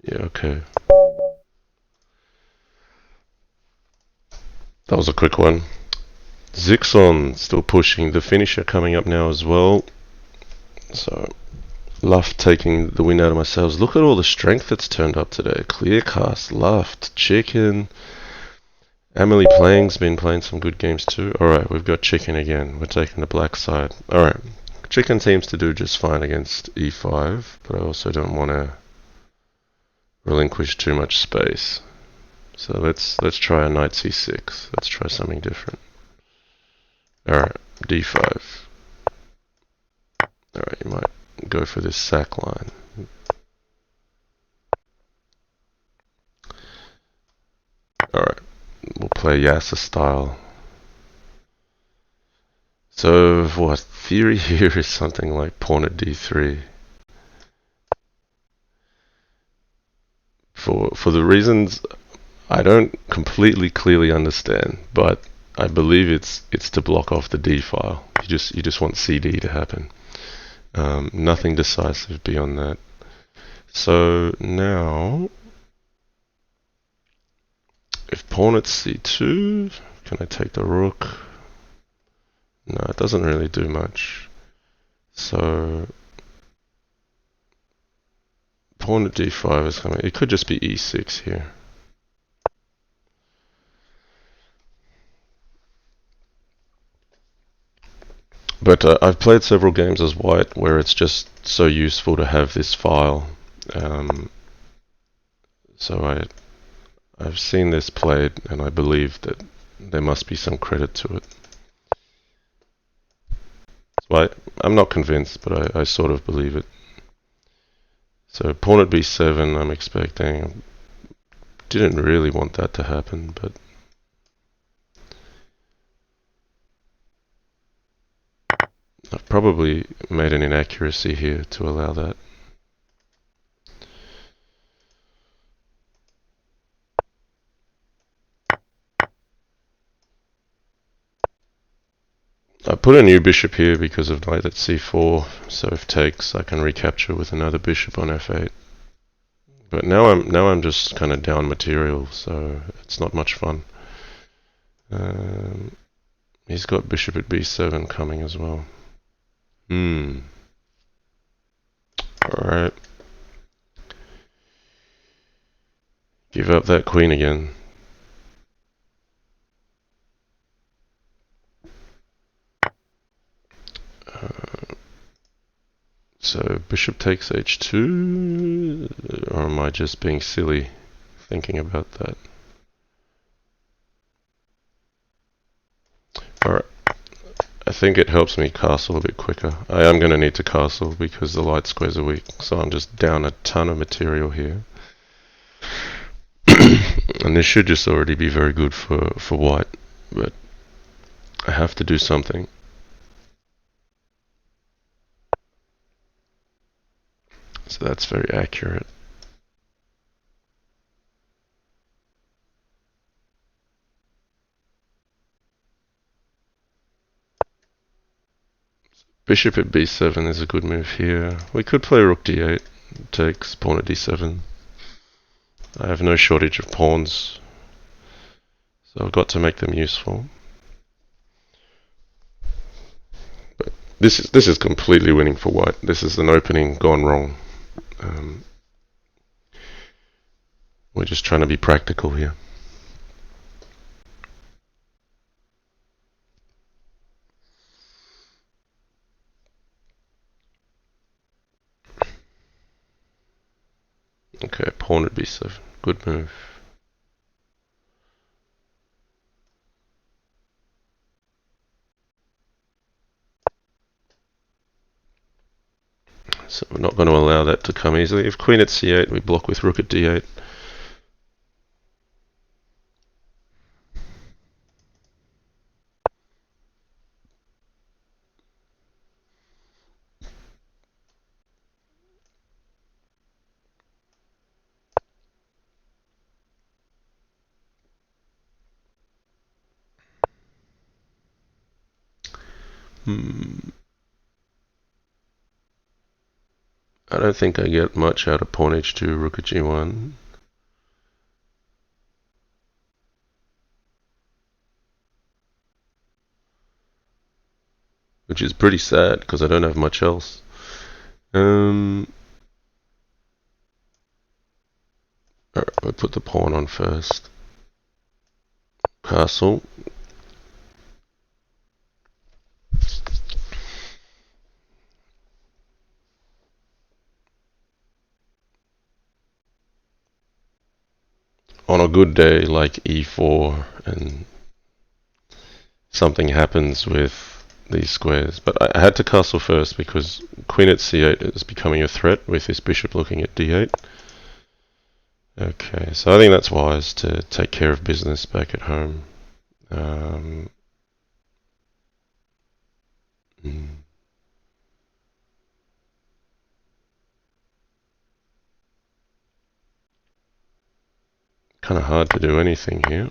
yeah, okay. That was a quick one. Zixon still pushing. The finisher coming up now as well. So, Luft taking the wind out of my sails. Look at all the strength that's turned up today. Clearcast, Luft, Chicken. Emily Plang's been playing some good games too. Alright, we've got Chicken again. We're taking the black side. Alright. Chicken seems to do just fine against e5, but I also don't want to relinquish too much space. So let's try a knight c6. Let's try something different. Alright, d5. Alright, you might go for this sack line. Alright, we'll play Yasser style. So what theory here is something like pawn at d3. For the reasons I don't completely clearly understand, but I believe it's to block off the d file. You just want CD to happen. Nothing decisive beyond that. So now, if pawn at c2, can I take the rook? No, it doesn't really do much. So pawn at d5 is coming. It could just be e6 here. But I've played several games as white where it's just so useful to have this file. So I've seen this played, and I believe that there must be some credit to it. So I'm not convinced, but I sort of believe it. So pawn at b7, I'm expecting. Didn't really want that to happen, but I've probably made an inaccuracy here to allow that. I put a new bishop here because of knight at c4, so if takes I can recapture with another bishop on f8. But now I'm just kind of down material, so it's not much fun. He's got bishop at b7 coming as well. Alright. Give up that queen again. So bishop takes h2, or am I just being silly thinking about that? Alright, I think it helps me castle a bit quicker. I am going to need to castle because the light squares are weak, so I'm just down a ton of material here. And this should just already be very good for white, but I have to do something. So that's very accurate. Bishop at b7 is a good move here. We could play rook d8, takes pawn at d7. I have no shortage of pawns, so I've got to make them useful. But this is completely winning for white. This is an opening gone wrong. We're just trying to be practical here. Okay, pawn at b7. Good move. So we're not going to allow that to come easily. If queen at c8, we block with rook at d8. I don't think I get much out of pawn h2, rook at g1. Which is pretty sad because I don't have much else. Alright, I'll put the pawn on first. Castle. On a good day like e4 and something happens with these squares, but I had to castle first because queen at c8 is becoming a threat with this bishop looking at d8. Okay, so I think that's wise to take care of business back at home. Kind of hard to do anything here.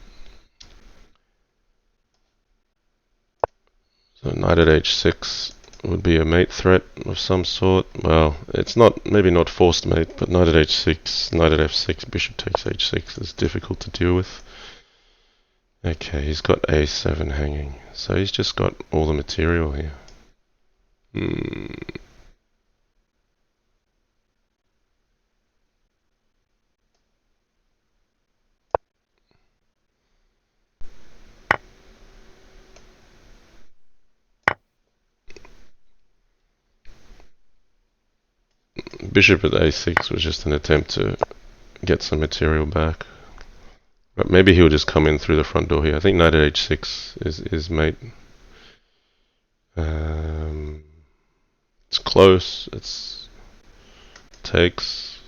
So knight at h6 would be a mate threat of some sort. Well, it's not, maybe not forced mate, but knight at h6, knight at f6, bishop takes h6 is difficult to deal with. Okay, he's got a7 hanging, so he's just got all the material here. Bishop at a6 was just an attempt to get some material back. But maybe he'll just come in through the front door here. I think knight at h6 is mate. It's close. It's takes.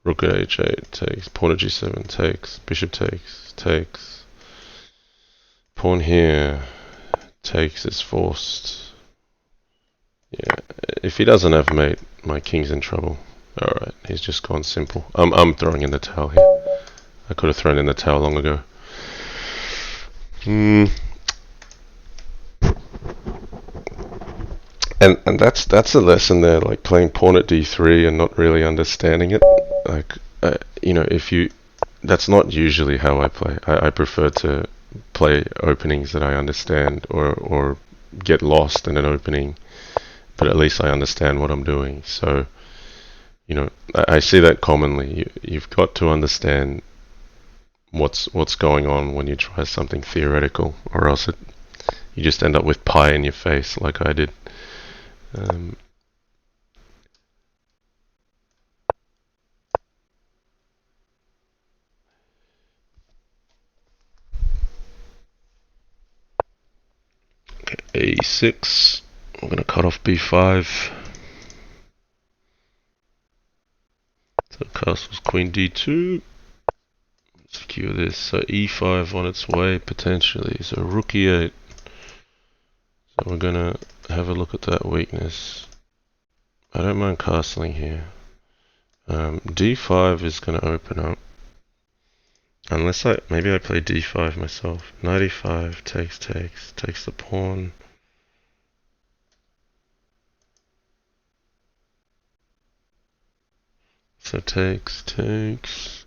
Rook at h8 takes. Pawn at g7 takes. Bishop takes. Pawn here takes is forced. Yeah, if he doesn't have mate, my king's in trouble. Alright, he's just gone simple. I'm throwing in the towel here. I could have thrown in the towel long ago. And that's a lesson there, like playing pawn at d3 and not really understanding it. Like, that's not usually how I play. I prefer to play openings that I understand, or get lost in an opening, but at least I understand what I'm doing. So, I see that commonly. You've got to understand what's going on when you try something theoretical, or else you just end up with pie in your face, like I did. A6. I'm going to cut off b5. So castle's queen d2. Secure this. So e5 on its way potentially. So rook e8. So we're going to have a look at that weakness. I don't mind castling here. d5 is going to open up. Unless maybe I play d5 myself. Knight e5 takes the pawn. So takes.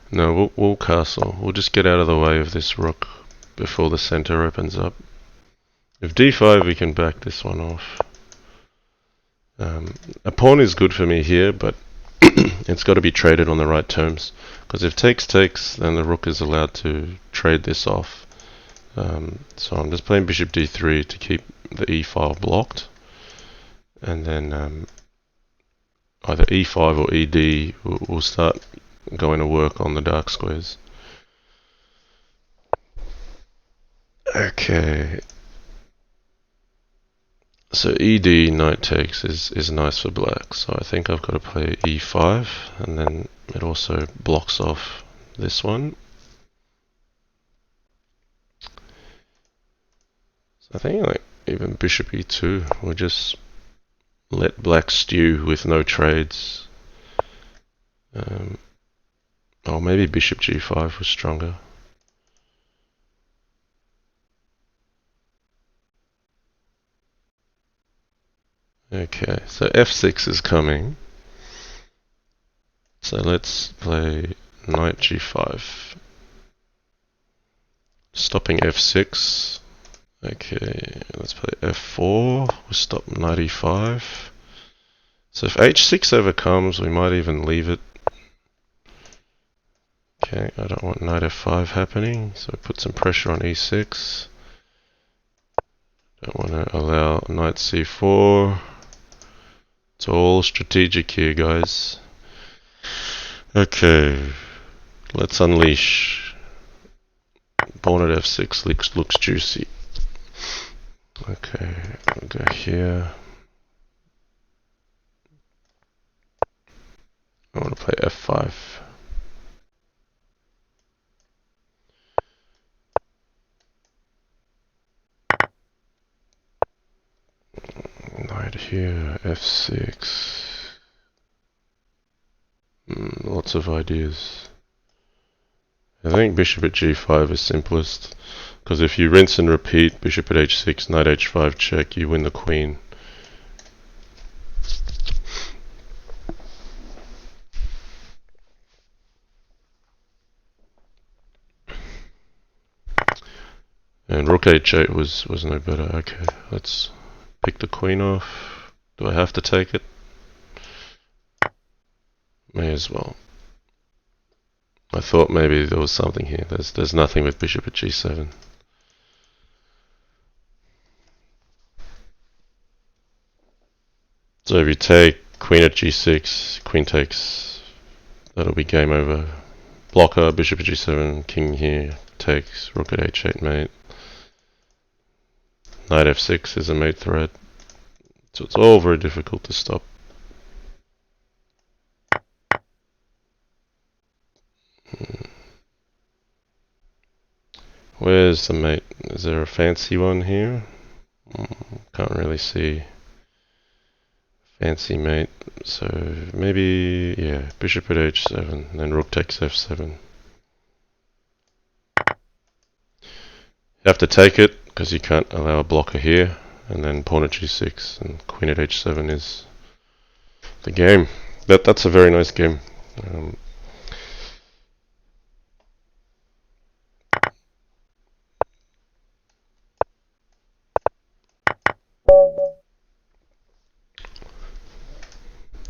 No, we'll castle. We'll just get out of the way of this rook before the center opens up. If d5, we can back this one off. A pawn is good for me here, but it's got to be traded on the right terms. Because if takes, then the rook is allowed to trade this off. So I'm just playing bishop d3 to keep the e-file blocked. And then either e5 or ed will start going to work on the dark squares. Okay. So ed knight takes is nice for black. So I think I've got to play e5, and then it also blocks off this one. So I think like even bishop e2 will just let black stew with no trades. Or maybe bishop g5 was stronger. Okay, so f6 is coming. So let's play knight g5. Stopping f6. Okay, let's play f4. We'll stop knight e5. So if h6 ever comes, we might even leave it. Okay, I don't want knight f5 happening, so put some pressure on e6. Don't want to allow knight c4. It's all strategic here, guys. Okay, let's unleash. Pawn at f6 looks juicy. Okay, I'll go here. I want to play f5. Knight here, f6. Lots of ideas. I think bishop at g5 is simplest, because if you rinse and repeat bishop at h6, knight h5 check, you win the queen. And rook h8 was no better. Okay, let's pick the queen off. Do I have to take it? May as well. I thought maybe there was something here. There's nothing with bishop at g7. So if you take queen at g6, queen takes, that'll be game over. Blocker, bishop at g7, king here, takes, rook at h8 mate. Knight f6 is a mate threat. So it's all very difficult to stop. Where's the mate? Is there a fancy one here? Can't really see. Fancy mate. So maybe, yeah, bishop at h7, then rook takes f7. You have to take it because you can't allow a blocker here, and then pawn at g6 and queen at h7 is the game. That's a very nice game.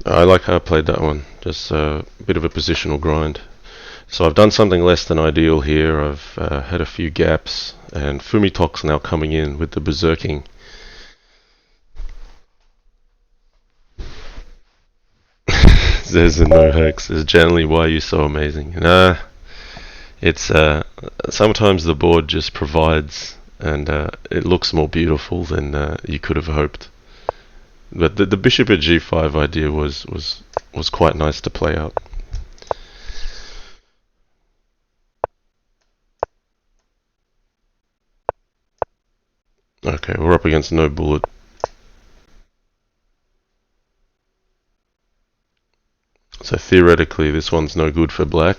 I like how I played that one. Just a bit of a positional grind. So I've done something less than ideal here. I've had a few gaps, and Fumitoks now coming in with the berserking. There's a no hex. Is generally why you're so amazing. Nah, it's sometimes the board just provides, and it looks more beautiful than you could have hoped. But the bishop at g5 idea was quite nice to play out. Okay, we're up against no bullet. So theoretically this one's no good for black,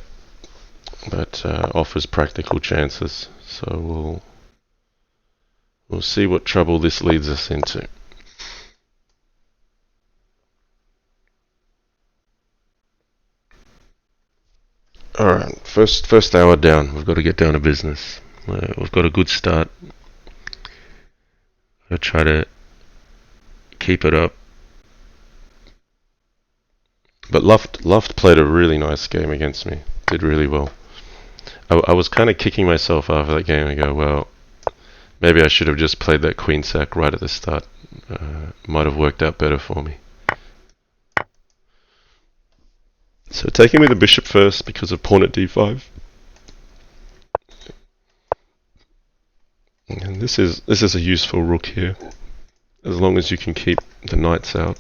but offers practical chances. So we'll see what trouble this leads us into. Alright, first hour down. We've got to get down to business. We've got a good start. I'll try to keep it up. But Luft played a really nice game against me. Did really well. I was kind of kicking myself after that game and go, well, maybe I should have just played that queen sack right at the start. Might have worked out better for me. So taking with the bishop first because of pawn at d5. And this is a useful rook here, as long as you can keep the knights out.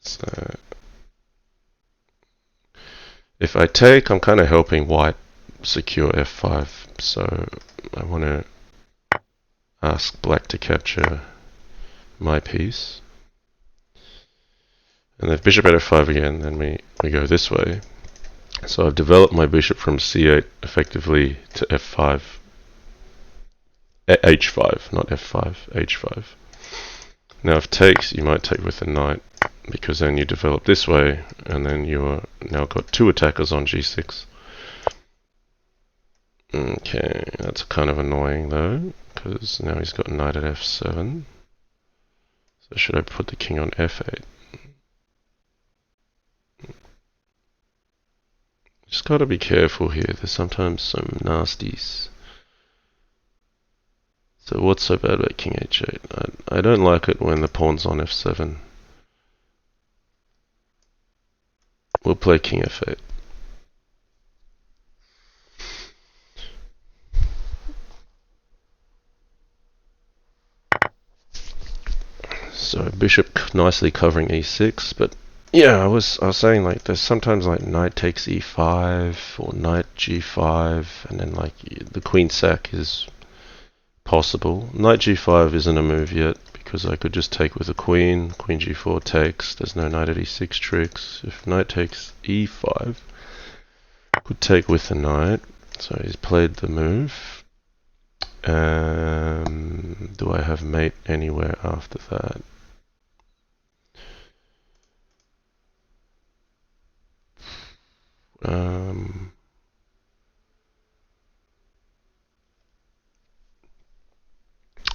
So if I take, I'm kind of helping white secure f5. So I want to ask black to capture my piece. And if bishop at f5 again, then we go this way. So I've developed my bishop from c8 effectively to f5. h5, not f5, h5. Now if takes, you might take with the knight, because then you develop this way, and then you're now got two attackers on g6. Okay, that's kind of annoying though, because now he's got knight at f7. So should I put the king on f8? Just gotta be careful here, there's sometimes some nasties. So what's so bad about king h8? I don't like it when the pawn's on f7. We'll play king f8. So bishop nicely covering e6, but yeah, I was saying like there's sometimes like knight takes e5 or knight g5, and then like the queen sack is possible. Knight g5 isn't a move yet because I could just take with a queen. Queen g4 takes. There's no knight at e6 tricks. If knight takes e5, could take with the knight. So he's played the move. Do I have mate anywhere after that?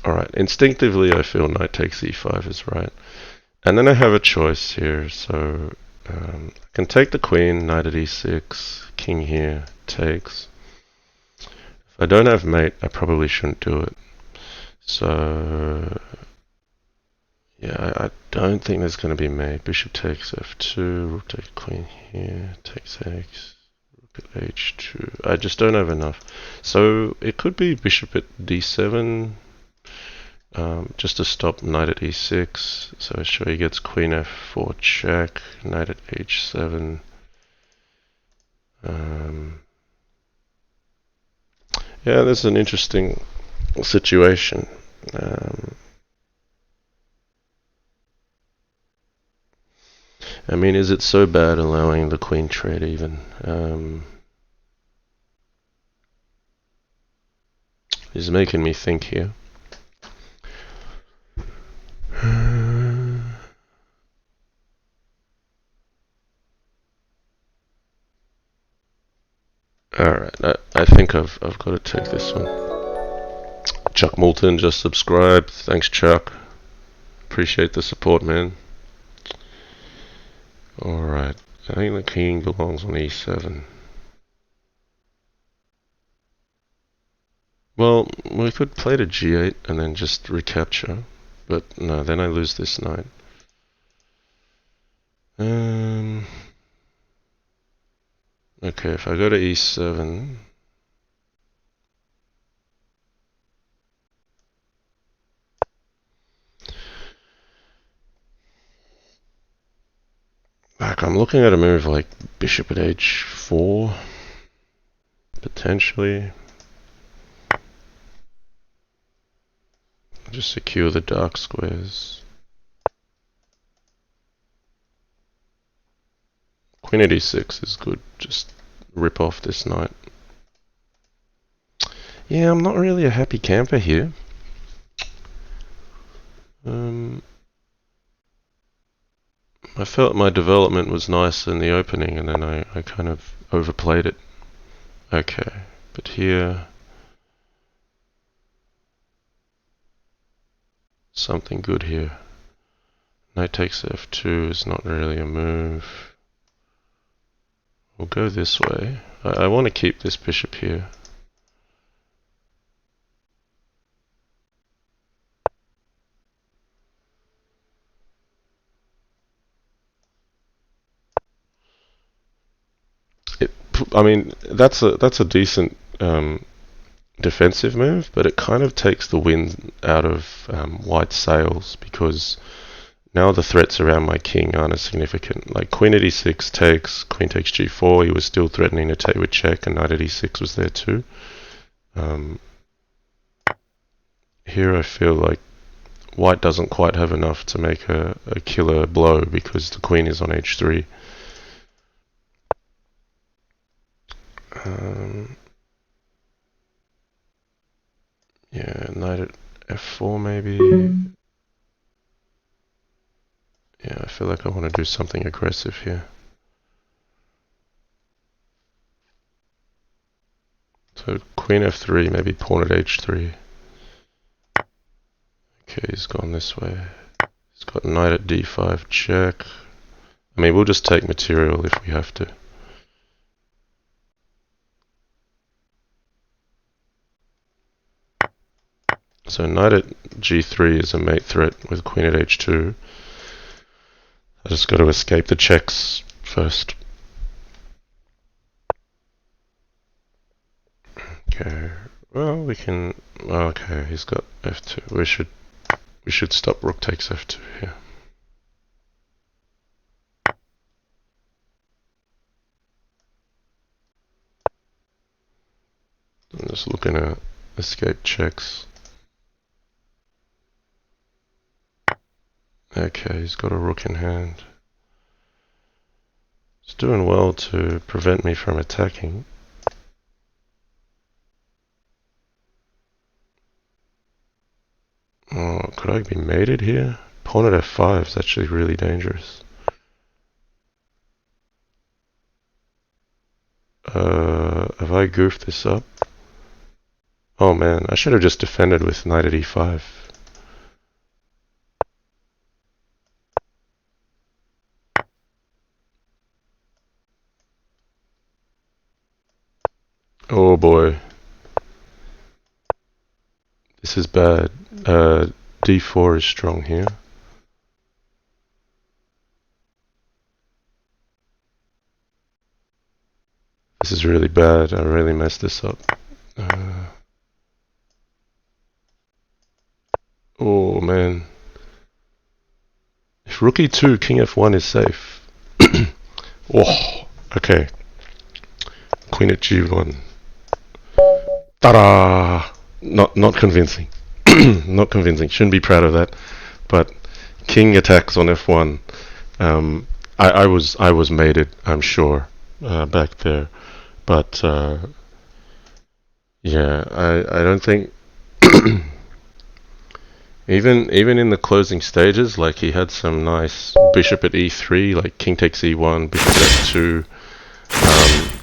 Alright, instinctively I feel knight takes e5 is right. And then I have a choice here, so I can take the queen, knight at e6, king here, takes. If I don't have mate, I probably shouldn't do it. So don't think there's going to be mate. Bishop takes f2, rook takes queen here, takes x, rook at h2. I just don't have enough. So it could be bishop at d7, just to stop knight at e6. So I show he gets queen f4 check, knight at h7. Yeah, that's an interesting situation. I mean, is it so bad allowing the queen trade even? He's making me think here. Alright, I think I've got to take this one. Chuck Moulton just subscribed. Thanks, Chuck. Appreciate the support, man. Alright, I think the king belongs on e7. Well, we could play to g8 and then just recapture. But no, then I lose this knight. Okay, if I go to e7... I'm looking at a move like bishop at h4, potentially. Just secure the dark squares. Queen at e6 is good, just rip off this knight. Yeah, I'm not really a happy camper here. I felt my development was nice in the opening and then I kind of overplayed it. Okay, but here... something good here. Knight takes f2 is not really a move. We'll go this way. I want to keep this bishop here. I mean, that's a decent defensive move, but it kind of takes the wind out of white's sails because now the threats around my king aren't as significant. Like queen at e6 takes, queen takes g4, he was still threatening to take with check, and knight at e6 was there too. Here I feel like white doesn't quite have enough to make a killer blow because the queen is on h3. Yeah, knight at f4 maybe. Yeah, I feel like I want to do something aggressive here. So queen f3, maybe pawn at h3. Okay, he's gone this way. He's got knight at d5 check. I mean, we'll just take material if we have to. So knight at g3 is a mate threat with queen at h2. I just got to escape the checks first. Okay. Well, we can. Okay, he's got f2. We should stop rook takes f2 here. I'm just looking at escape checks. Okay, he's got a rook in hand. It's doing well to prevent me from attacking. Oh, could I be mated here? Pawn at f5 is actually really dangerous. Have I goofed this up? Oh man, I should have just defended with knight at e5. Oh boy. This is bad. D4 is strong here. is really bad. I really messed this up. Oh man. If rook e2, king f1 is safe. Oh, okay. Queen at g1. Ta-da! Not convincing. Not convincing. Shouldn't be proud of that. But king attacks on f1. I was mated, I'm sure, back there. But yeah, I don't think even in the closing stages, like he had some nice bishop at e3, like king takes e1, bishop f2,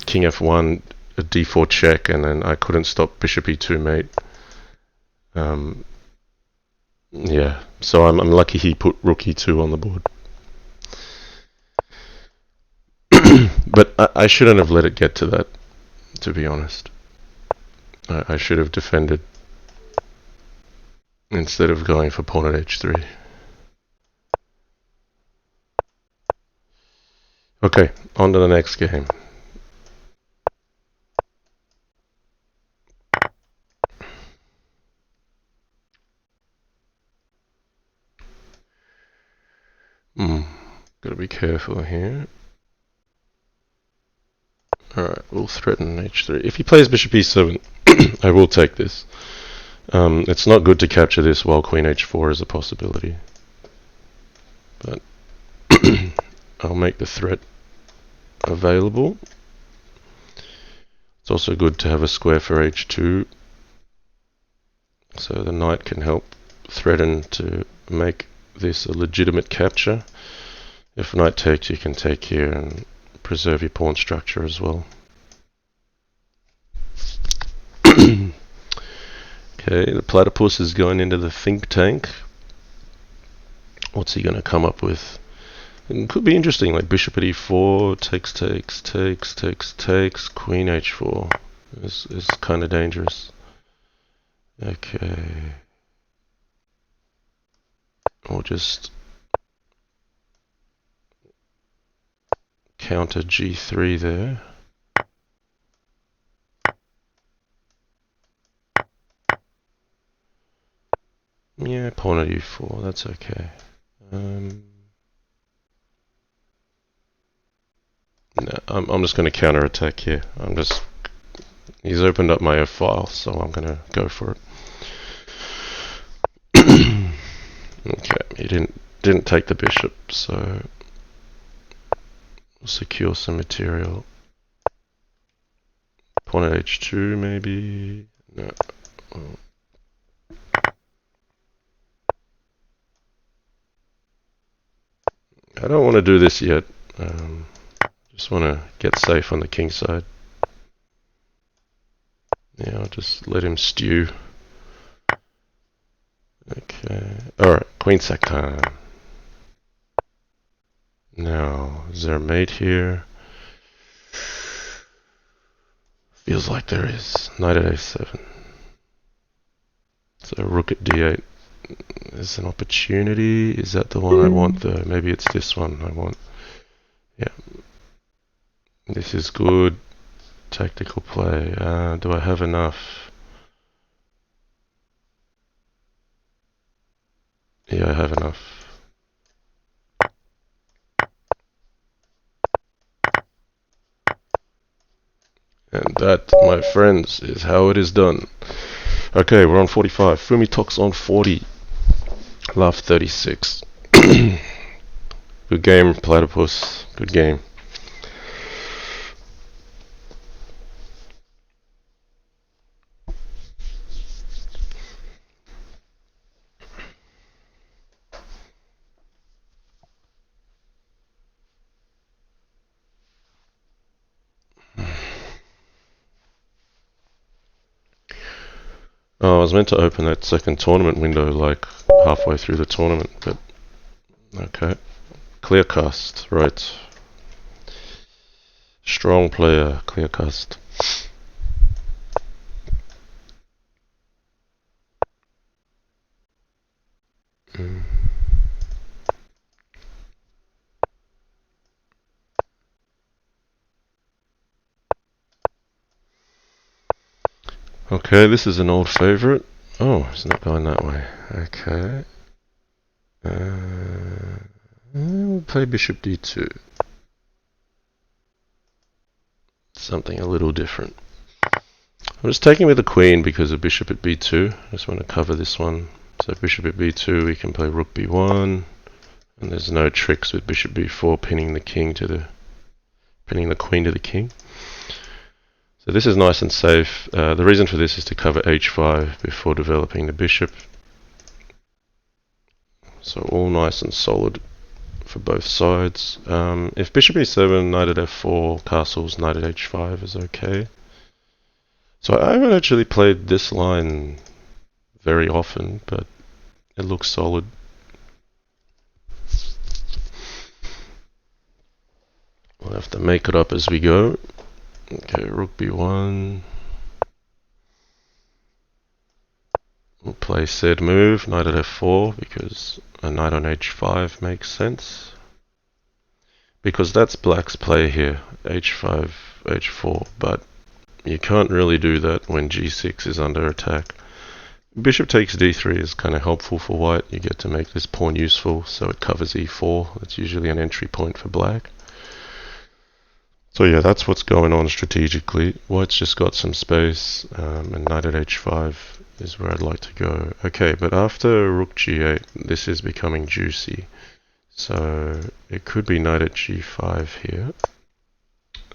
king f1, a d4 check, and then I couldn't stop bishop e2 mate. Yeah, so I'm lucky he put rook e2 on the board. But I shouldn't have let it get to that, to be honest. I should have defended instead of going for pawn at h3. Okay, on to the next game. Gotta be careful here. Alright, we'll threaten h3. If he plays bishop e7, I will take this. It's not good to capture this while queen h4 is a possibility. But I'll make the threat available. It's also good to have a square for h2, so the knight can help threaten to make this a legitimate capture. If knight takes, you can take here and preserve your pawn structure as well. Okay, the platypus is going into the think tank. What's he going to come up with? It could be interesting, like bishop at e4, takes, queen h4 is kind of dangerous. Okay. Or just counter g3 there. Yeah, pawn at e4, that's okay. No, I'm just going to counter attack here. He's opened up my f file, so I'm going to go for it. Okay, he didn't take the bishop, so we'll secure some material. Pawn at h2 maybe. No. I don't want to do this yet. Just want to get safe on the king side. Yeah, I'll just let him stew. Okay. Alright, queen sack time. Now, is there a mate here? Feels like there is. Knight at a7. So rook at d8 is an opportunity. Is that the one I want though? Maybe it's this one I want. Yeah. This is good. Tactical play. Do I have enough? Yeah, I have enough. And that, my friends, is how it is done. Okay, we're on 45. Fumitoks on 40. Love 36. Good game, Platypus. Good game. Oh, I was meant to open that second tournament window like halfway through the tournament, but okay. Clear cast, right. Strong player, clear cast. Okay, this is an old favorite. Oh, it's not going that way. Okay. We'll play bishop d2. Something a little different. I'm just taking with the queen because of bishop at b2. I just want to cover this one. So bishop at b2, we can play rook b1, and there's no tricks with bishop b4 pinning the queen to the king. So this is nice and safe. The reason for this is to cover h5 before developing the bishop. So all nice and solid for both sides. If bishop e7, knight at f4, castles, knight at h5 is okay. So I haven't actually played this line very often, but it looks solid. We'll have to make it up as we go. Okay, rook b1. We'll play said move, knight at f4, because a knight on h5 makes sense. Because that's black's play here, h5, h4, but you can't really do that when g6 is under attack. Bishop takes d3 is kind of helpful for white. You get to make this pawn useful, so it covers e4. That's usually an entry point for black. So yeah, that's what's going on strategically. White's just got some space, and knight at h5 is where I'd like to go. Okay, but after rook g8, this is becoming juicy. So it could be knight at g5 here.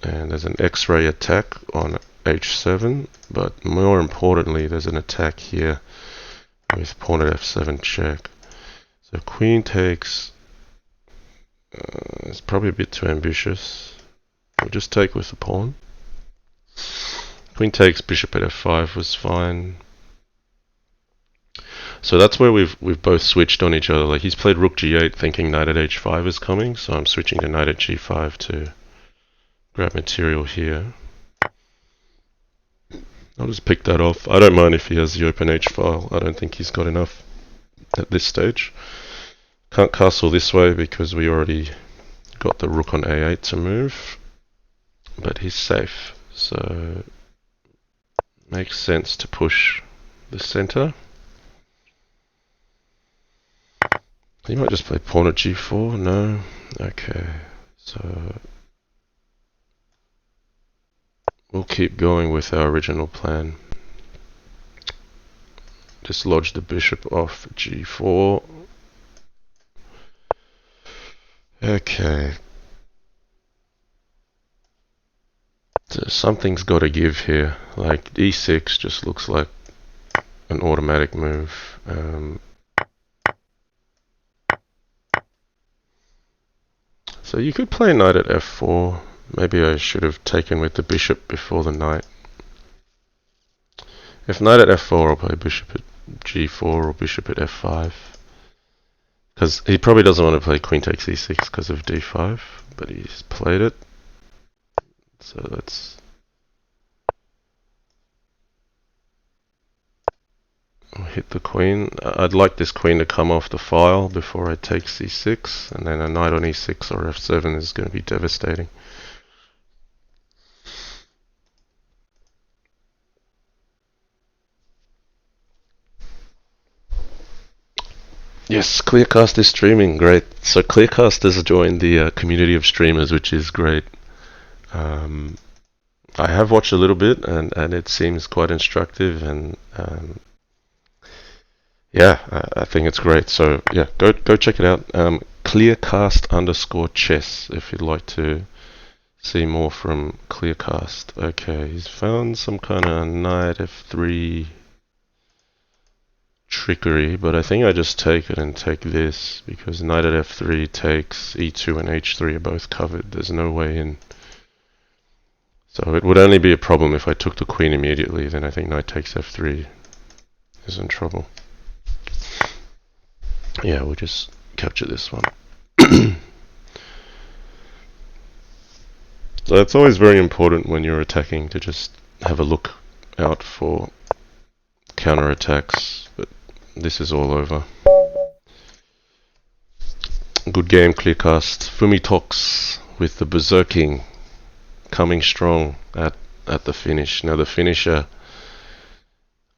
And there's an x-ray attack on h7, but more importantly, there's an attack here with pawn at f7 check. So queen takes, it's probably a bit too ambitious. We'll just take with the pawn. Queen takes, bishop at f5 was fine. So that's where we've both switched on each other. Like he's played rook g8 thinking knight at h5 is coming, so I'm switching to knight at g5 to grab material here. I'll just pick that off. I don't mind if he has the open h file. I don't think he's got enough at this stage. Can't castle this way because we already got the rook on a8 to move. But he's safe, so makes sense to push the center. He might just play pawn at g4. No? Okay, so we'll keep going with our original plan. Dislodge the bishop off g4. Okay. So something's got to give here. Like e6 just looks like an automatic move. So you could play knight at f4. Maybe I should have taken with the bishop before the knight. If knight at f4, I'll play bishop at g4 or bishop at f5. Because he probably doesn't want to play queen takes e6 because of d5, but he's played it. So let's hit the queen. I'd like this queen to come off the file before I take c6, and then a knight on e6 or f7 is going to be devastating. Yes, Clearcast is streaming, great. So Clearcast has joined the community of streamers, which is great. I have watched a little bit, and it seems quite instructive, and yeah, I think it's great. So yeah, go check it out. Clearcast_chess if you'd like to see more from Clearcast. Okay, he's found some kind of knight f3 trickery, but I think I just take it and take this because knight at f3 takes e2 and h3 are both covered. There's no way in. So it would only be a problem if I took the queen immediately. Then I think knight takes f3 is in trouble. Yeah, we'll just capture this one. So it's always very important when you're attacking to just have a look out for counterattacks, but this is all over. Good game, Clearcast. Fumitoks with the berserking coming strong at the finish. Now the finisher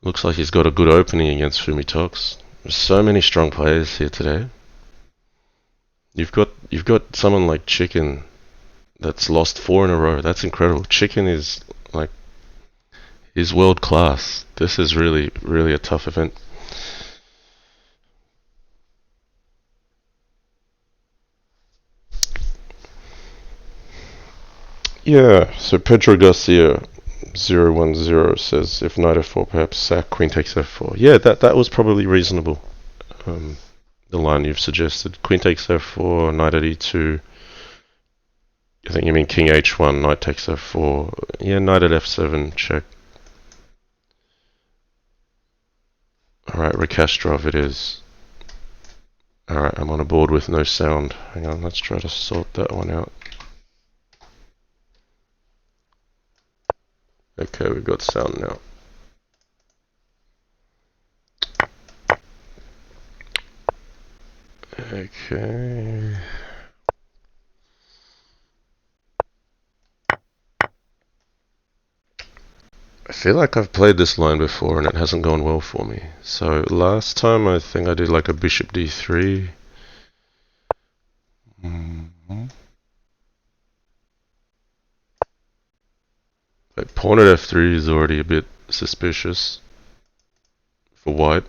Looks like he's got a good opening against Fumitoks. There's so many strong players here today. You've got someone like Chicken that's lost 4 in a row. That's incredible. Chicken is like is world class. This is really, really a tough event. Yeah, so Pedro Garcia 010 says if knight f4 perhaps sack queen takes f4. Yeah, that was probably reasonable. The line you've suggested. Queen takes f4, knight at e2. I think you mean king h1, knight takes f4. Yeah, knight at f7, check. Alright, Rikastrov it is. Alright, I'm on a board with no sound. Hang on, let's try to sort that one out. Okay, we've got sound now. Okay. I feel like I've played this line before and it hasn't gone well for me. So last time I think I did like a bishop d3. Like pawn at f3 is already a bit suspicious for white.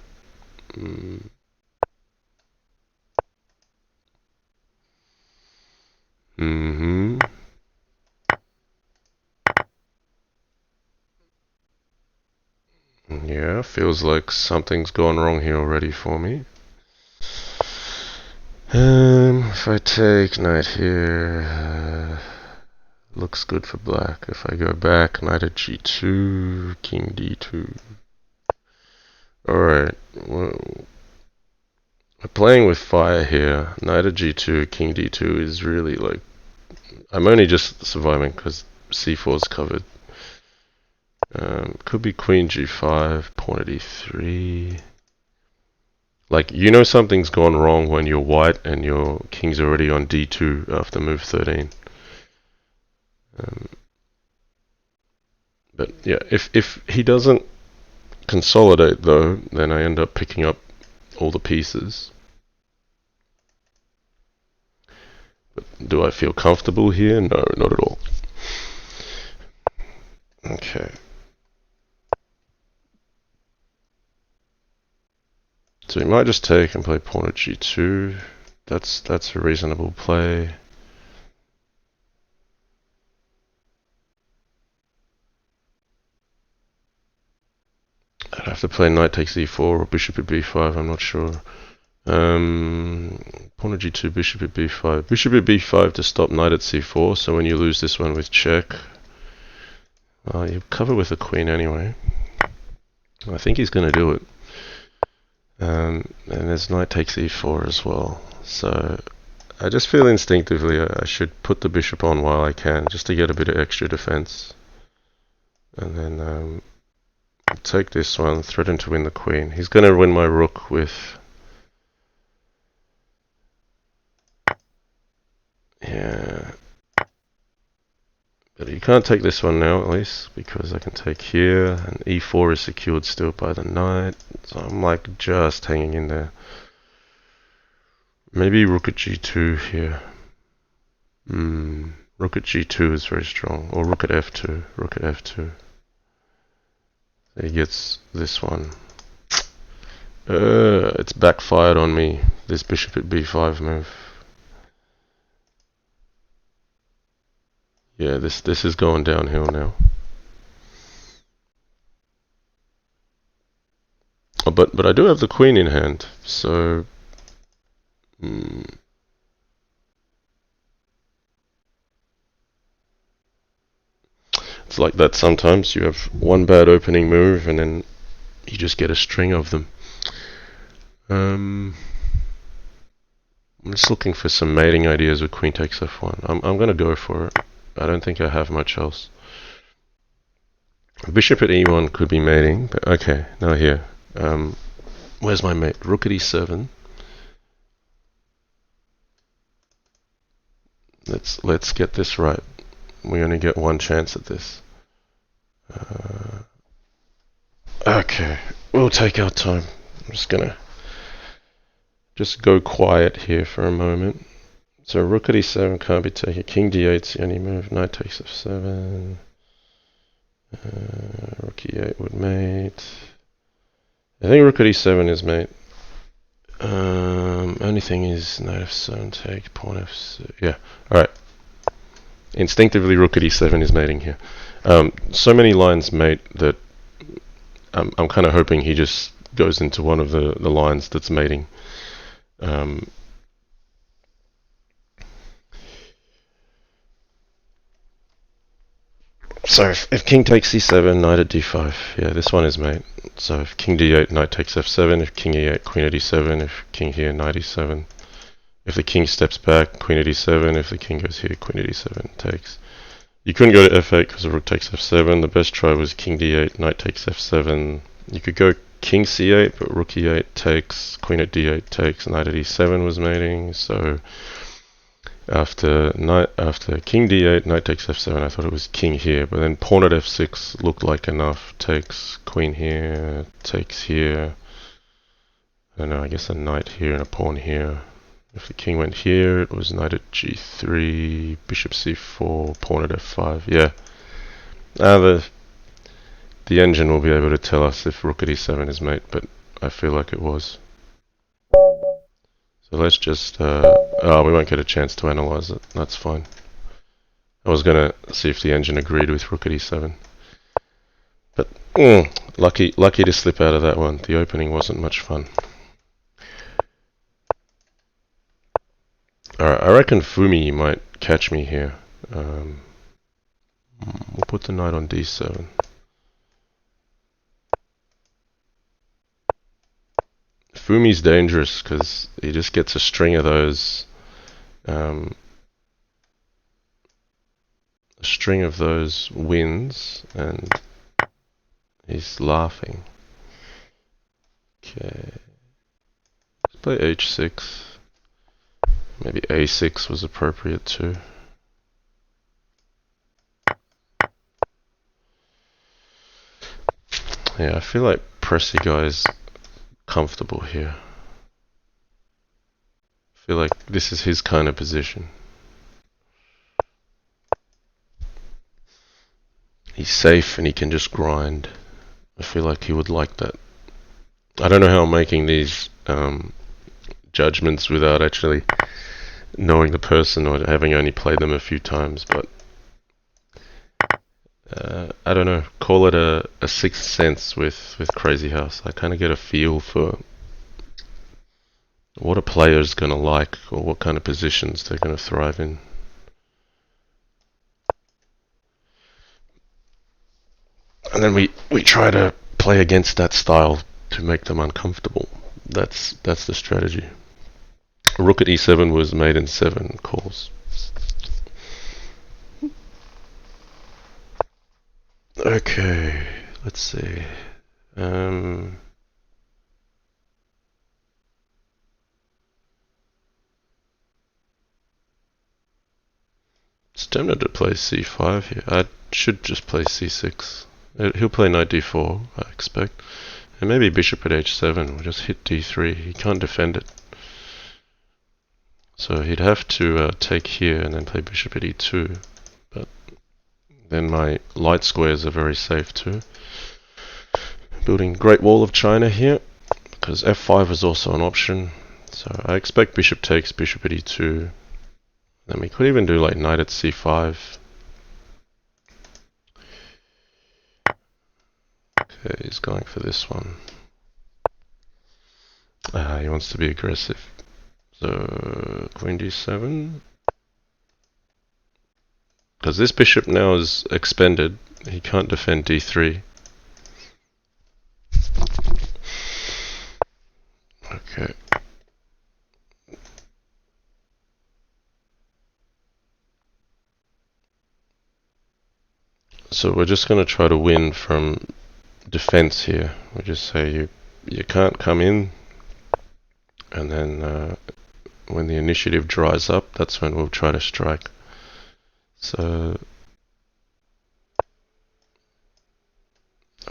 Yeah, feels like something's gone wrong here already for me. If I take knight here, looks good for black. If I go back, knight at g2, king d2. Alright, well, we're playing with fire here. Knight at g2, king d2 is really like... I'm only just surviving because c4 is covered. Could be queen g5, pawn at e3. Like, you know something's gone wrong when you're white and your king's already on d2 after move 13. But yeah, if he doesn't consolidate though, then I end up picking up all the pieces. But do I feel comfortable here? No, not at all. Okay. So you might just take and play pawn at g2. That's a reasonable play. I'd have to play knight takes e4 or bishop at b5, I'm not sure. Pawn at g2, bishop at b5. Bishop at b5 to stop knight at c4, so when you lose this one with check, you cover with a queen anyway. I think he's going to do it. And there's knight takes e4 as well. So I just feel instinctively I should put the bishop on while I can, just to get a bit of extra defense. And then take this one, threaten to win the queen. He's going to win my rook with... Yeah. But you can't take this one now, at least, because I can take here, and e4 is secured still by the knight. So I'm like just hanging in there. Maybe rook at g2 here. Rook at g2 is very strong. Or rook at f2. Rook at f2. He gets this one. It's backfired on me, this bishop at b5 move. Yeah, this is going downhill now. Oh, but I do have the queen in hand, so... It's like that sometimes. You have one bad opening move and then you just get a string of them. I'm just looking for some mating ideas with queen takes f1. I'm going to go for it. I don't think I have much else. Bishop at e1 could be mating, but okay, now here. Where's my mate? Rook at e7. Let's get this right. We only get one chance at this. Okay, we'll take our time. I'm just gonna go quiet here for a moment. So rook at e7 can't be taken. King d8's the only move. Knight takes f7. Rook e8 would mate. I think rook at e7 is mate. Only thing is knight f7 take, pawn f6. Yeah, alright. Instinctively rook at e7 is mating here. So many lines mate that I'm kind of hoping he just goes into one of the lines that's mating. So if king takes c7, knight at d5, yeah, this one is mate. So if king d8, knight takes f7, if king e8, queen at e7, if king here, knight e7. If the king steps back, queen at e7, if the king goes here, queen at e7 takes. You couldn't go to f8 because the rook takes f7. The best try was king d8, knight takes f7. You could go king c8, but rook e8 takes, queen at d8 takes, knight at e7 was mating. So after king d8, knight takes f7, I thought it was king here, but then pawn at f6 looked like enough. Takes, queen here, takes here. I don't know, I guess a knight here and a pawn here. If the king went here, it was knight at g3, bishop c4, pawn at f5. Yeah. The engine will be able to tell us if rook at e7 is mate, but I feel like it was. So let's just, oh, we won't get a chance to analyze it. That's fine. I was going to see if the engine agreed with rook at e7. But, lucky to slip out of that one. The opening wasn't much fun. Alright, I reckon Fumi might catch me here. We'll put the knight on d7. Fumi's dangerous because he just gets a string of those wins and he's laughing. Okay. Let's play h6. Maybe a6 was appropriate too. Yeah, I feel like Pressy guy's comfortable here. I feel like this is his kind of position. He's safe and he can just grind. I feel like he would like that. I don't know how I'm making these judgments without actually knowing the person or having only played them a few times, but I don't know, call it a sixth sense with Crazyhouse. I kind of get a feel for what a player's going to like or what kind of positions they're going to thrive in. And then we try to play against that style to make them uncomfortable. That's the strategy. Rook at e7 was made in 7 calls. Okay, let's see. It's tempted to play c5 here. I should just play c6. He'll play knight d4, I expect. And maybe bishop at h7 will just hit d3. He can't defend it. So he'd have to take here and then play bishop at e2. But then my light squares are very safe too. Building Great Wall of China here, because f5 is also an option. So I expect bishop takes, bishop at e2. Then we could even do like knight at c5. Okay, he's going for this one. He wants to be aggressive. So queen d7. Because this bishop now is expended, he can't defend d3. Okay. So we're just going to try to win from defense here. We just say you can't come in, and then when the initiative dries up, that's when we'll try to strike. So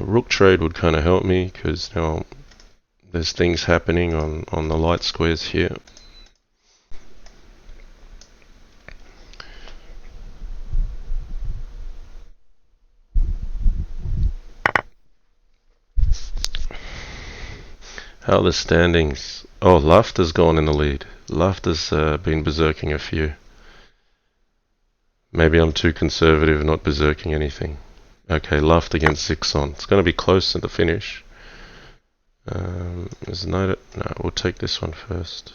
A rook trade would kind of help me because now there's things happening on the light squares here. How are the standings? Oh, Laughter's gone in the lead. Laughter's been berserking a few. Maybe I'm too conservative, not berserking anything. Okay, Laughter against Zixon. It's going to be close at the finish. Is no, we'll take this one first.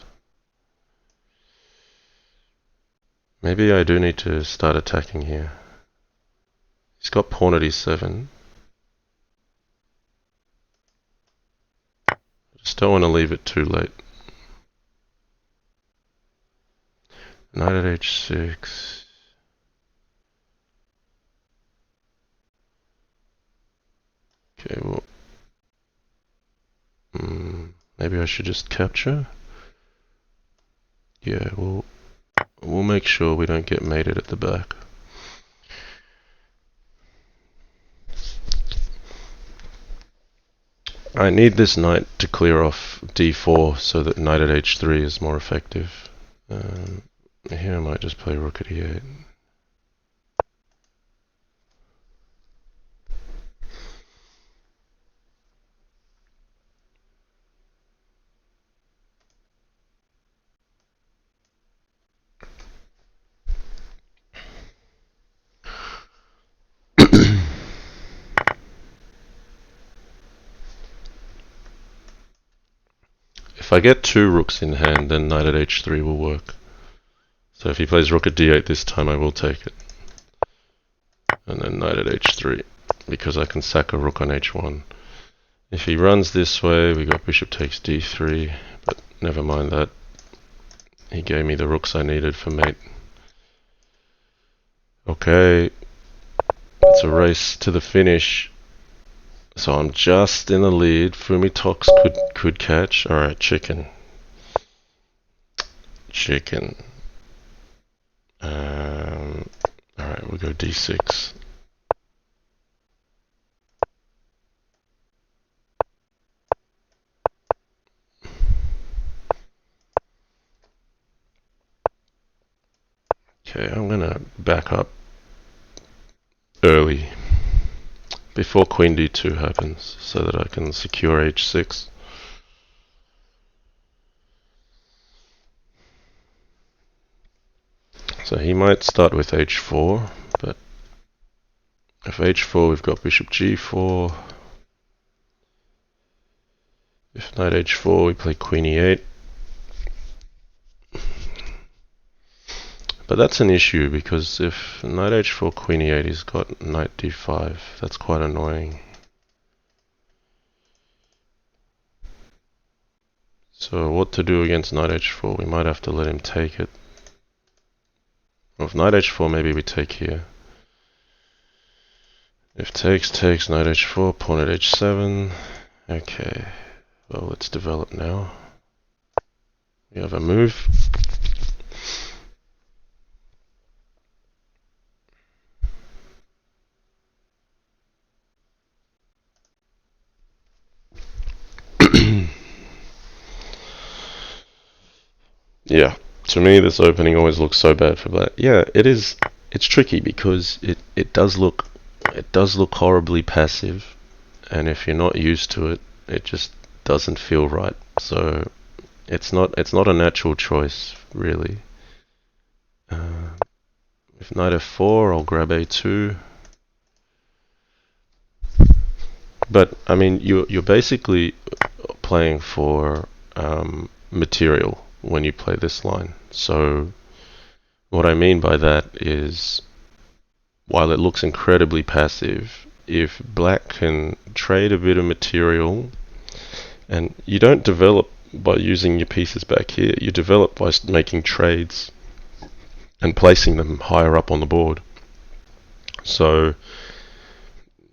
Maybe I do need to start attacking here. He's got pawn at e7. I just don't want to leave it too late. Knight at h6. Okay, well, maybe I should just capture. Yeah, we'll make sure we don't get mated at the back. I need this knight to clear off d4 so that knight at h3 is more effective. Here I might just play rook at e8. If I get two rooks in hand, then knight at h3 will work. So if he plays rook at d8 this time, I will take it. And then knight at h3, because I can sack a rook on h1. If he runs this way, we got bishop takes d3, but never mind that. He gave me the rooks I needed for mate. Okay, it's a race to the finish. So I'm just in the lead. Fumitoks could catch. Alright, chicken. Chicken. Alright, we'll go d6. Okay, I'm gonna back up early before queen d2 happens so that I can secure h6. So he might start with h4, but if h4 we've got bishop g4. If knight h4 we play queen e8. But that's an issue because if knight h4 queen e8 he's got knight d5. That's quite annoying. So what to do against knight h4? We might have to let him take it. Well, if knight h4 maybe we take here. If takes, knight h4, pawn at h7. Okay, well let's develop now. We have a move. Yeah, to me this opening always looks so bad for black. Yeah, it is. It's tricky because it does look horribly passive, and if you're not used to it, it just doesn't feel right. So it's not a natural choice really. If knight f4, I'll grab a2. But I mean, you're basically playing for material when you play this line. So what I mean by that is, while it looks incredibly passive, if black can trade a bit of material, and you don't develop by using your pieces back here, you develop by making trades and placing them higher up on the board. So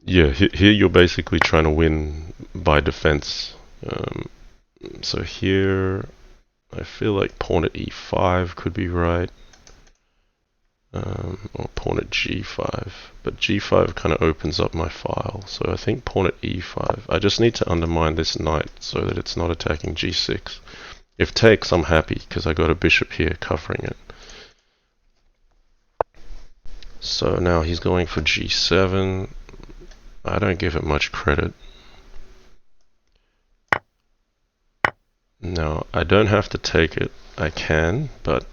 yeah, here you're basically trying to win by defense. So here I feel like pawn at e5 could be right. or pawn at g5. But g5 kind of opens up my file, so I think pawn at e5. I just need to undermine this knight so that it's not attacking g6. If takes, I'm happy because I got a bishop here covering it. So now he's going for g7. I don't give it much credit. Now, I don't have to take it. I can, but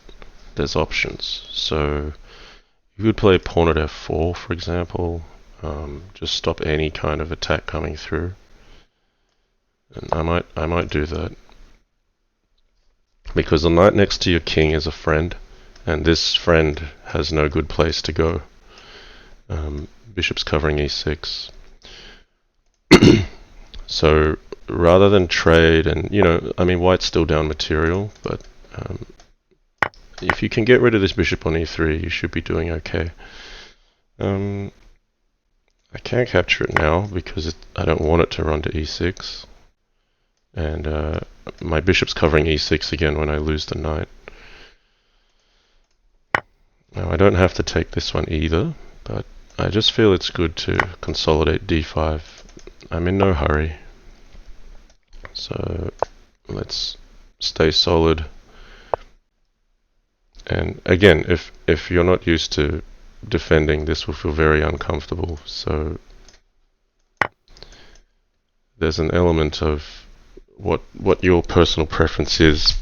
there's options. So you could play pawn at f4, for example. Just stop any kind of attack coming through. And I might do that. Because the knight next to your king is a friend, and this friend has no good place to go. Bishop's covering e6. So rather than trade, and I mean, white's still down material, but if you can get rid of this bishop on e3, you should be doing okay. I can't capture it now because I don't want it to run to e6. And my bishop's covering e6 again when I lose the knight. Now I don't have to take this one either, but I just feel it's good to consolidate d5. I'm in no hurry. So let's stay solid. And again, if you're not used to defending, this will feel very uncomfortable. So there's an element of what your personal preference is,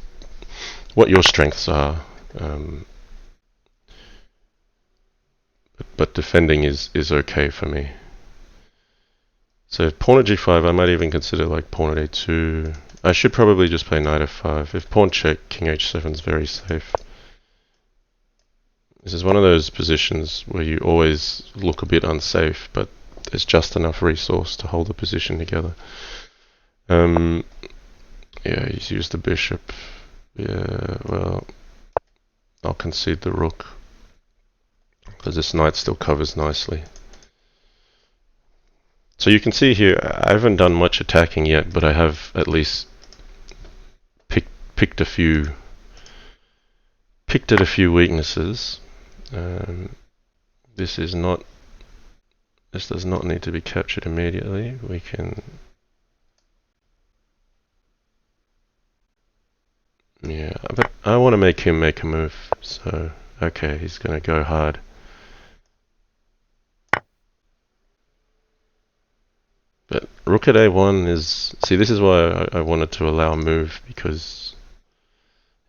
what your strengths are. But defending is okay for me. So pawn at g5, I might even consider like pawn at a2. I should probably just play knight f5. If pawn check, king h7 is very safe. This is one of those positions where you always look a bit unsafe, but there's just enough resource to hold the position together. Yeah, he's used the bishop. Yeah, well, I'll concede the rook, because this knight still covers nicely. So you can see here, I haven't done much attacking yet, but I have at least picked at a few weaknesses. This does not need to be captured immediately. We can, yeah, but I want to make him make a move. So okay, he's going to go hard. But rook at a1 is... See, this is why I wanted to allow a move, because...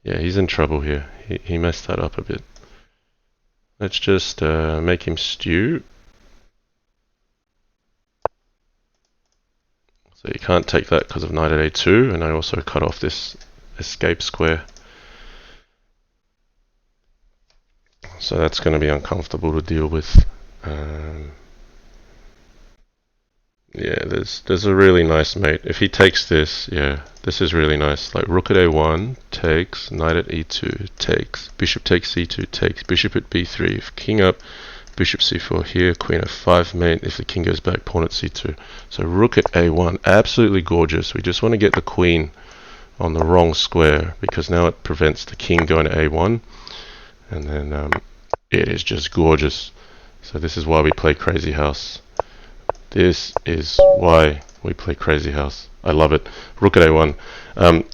Yeah, he's in trouble here. He messed that up a bit. Let's just make him stew. So you can't take that because of knight at a2, and I also cut off this escape square. So that's going to be uncomfortable to deal with. Yeah, there's a really nice mate. If he takes this, yeah, this is really nice. Like rook at a1 takes, knight at e2 takes, bishop takes c2 takes, bishop at b3, if king up, bishop c4 here, queen f5 mate, if the king goes back, pawn at c2. So rook at a1, absolutely gorgeous. We just want to get the queen on the wrong square, because now it prevents the king going to a1, and then it is just gorgeous. So this is why we play Crazyhouse. This is why we play Crazyhouse. I love it. Rook at a1.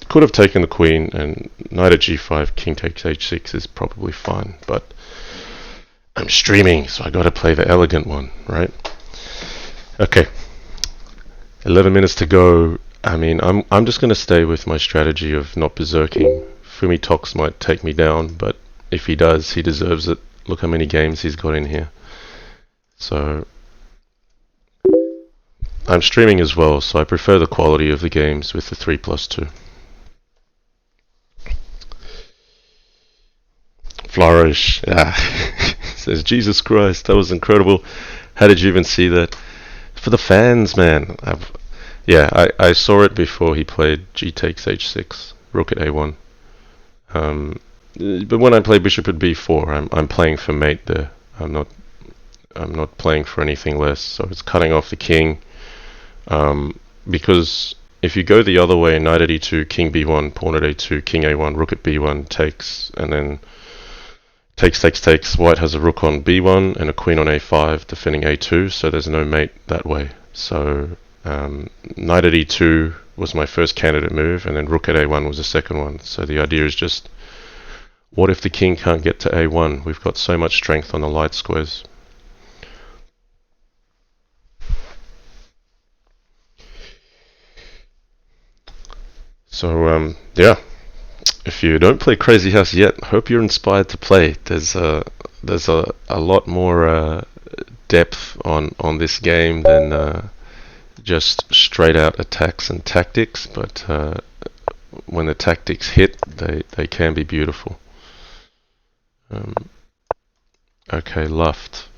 Could have taken the queen, and knight at g5, king takes h6 is probably fine, but I'm streaming, so I got to play the elegant one, right? Okay. 11 minutes to go. I mean, I'm just going to stay with my strategy of not berserking. Fumitoks might take me down, but if he does, he deserves it. Look how many games he's got in here. So I'm streaming as well, so I prefer the quality of the games with the 3+2. Flourish. Says, Jesus Christ, that was incredible. How did you even see that? For the fans, man. I saw it before he played g takes h6, rook at a1. But when I play bishop at b4, I'm playing for mate there. I'm not playing for anything less. So it's cutting off the king. Because if you go the other way, knight at e2, king b1, pawn at a2, king a1, rook at b1 takes, and then Takes. White has a rook on b1 and a queen on a5, defending a2, so there's no mate that way. So knight at e2 was my first candidate move, and then rook at a1 was the second one. So the idea is just, what if the king can't get to a1? We've got so much strength on the light squares. So yeah, if you don't play Crazyhouse yet, hope you're inspired to play. There's a lot more depth on this game than just straight out attacks and tactics, but when the tactics hit, they can be beautiful. Okay, Luft.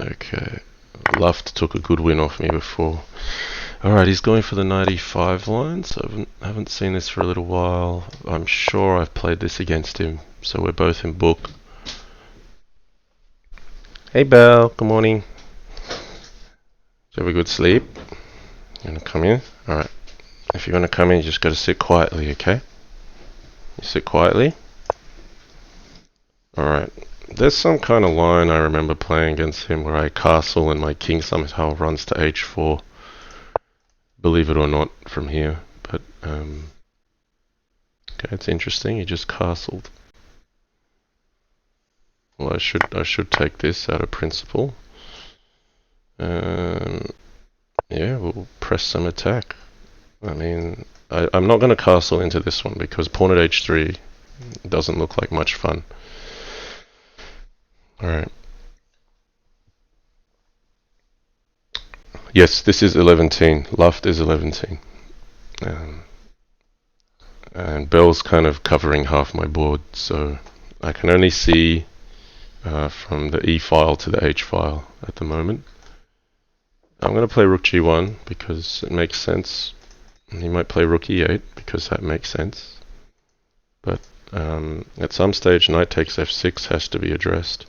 Okay, Luft took a good win off me before. Alright, he's going for the 95 line, so I haven't seen this for a little while. I'm sure I've played this against him, so we're both in book. Hey Belle, good morning. Did you have a good sleep? You wanna come in? Alright. If you're gonna come in, you just gotta sit quietly, okay? You sit quietly. Alright. There's some kind of line I remember playing against him where I castle and my king somehow runs to h4. Believe it or not, from here. But, okay, it's interesting. He just castled. Well, I should take this out of principle. Yeah, we'll press some attack. I mean, I'm not going to castle into this one because pawn at h3 doesn't look like much fun. Alright. Yes, this is 11-teen. Luft is 11-teen. And Belle's kind of covering half my board, so I can only see from the E file to the H file at the moment. I'm going to play rook g1 because it makes sense. He might play rook e8 because that makes sense. But at some stage, knight takes f6 has to be addressed.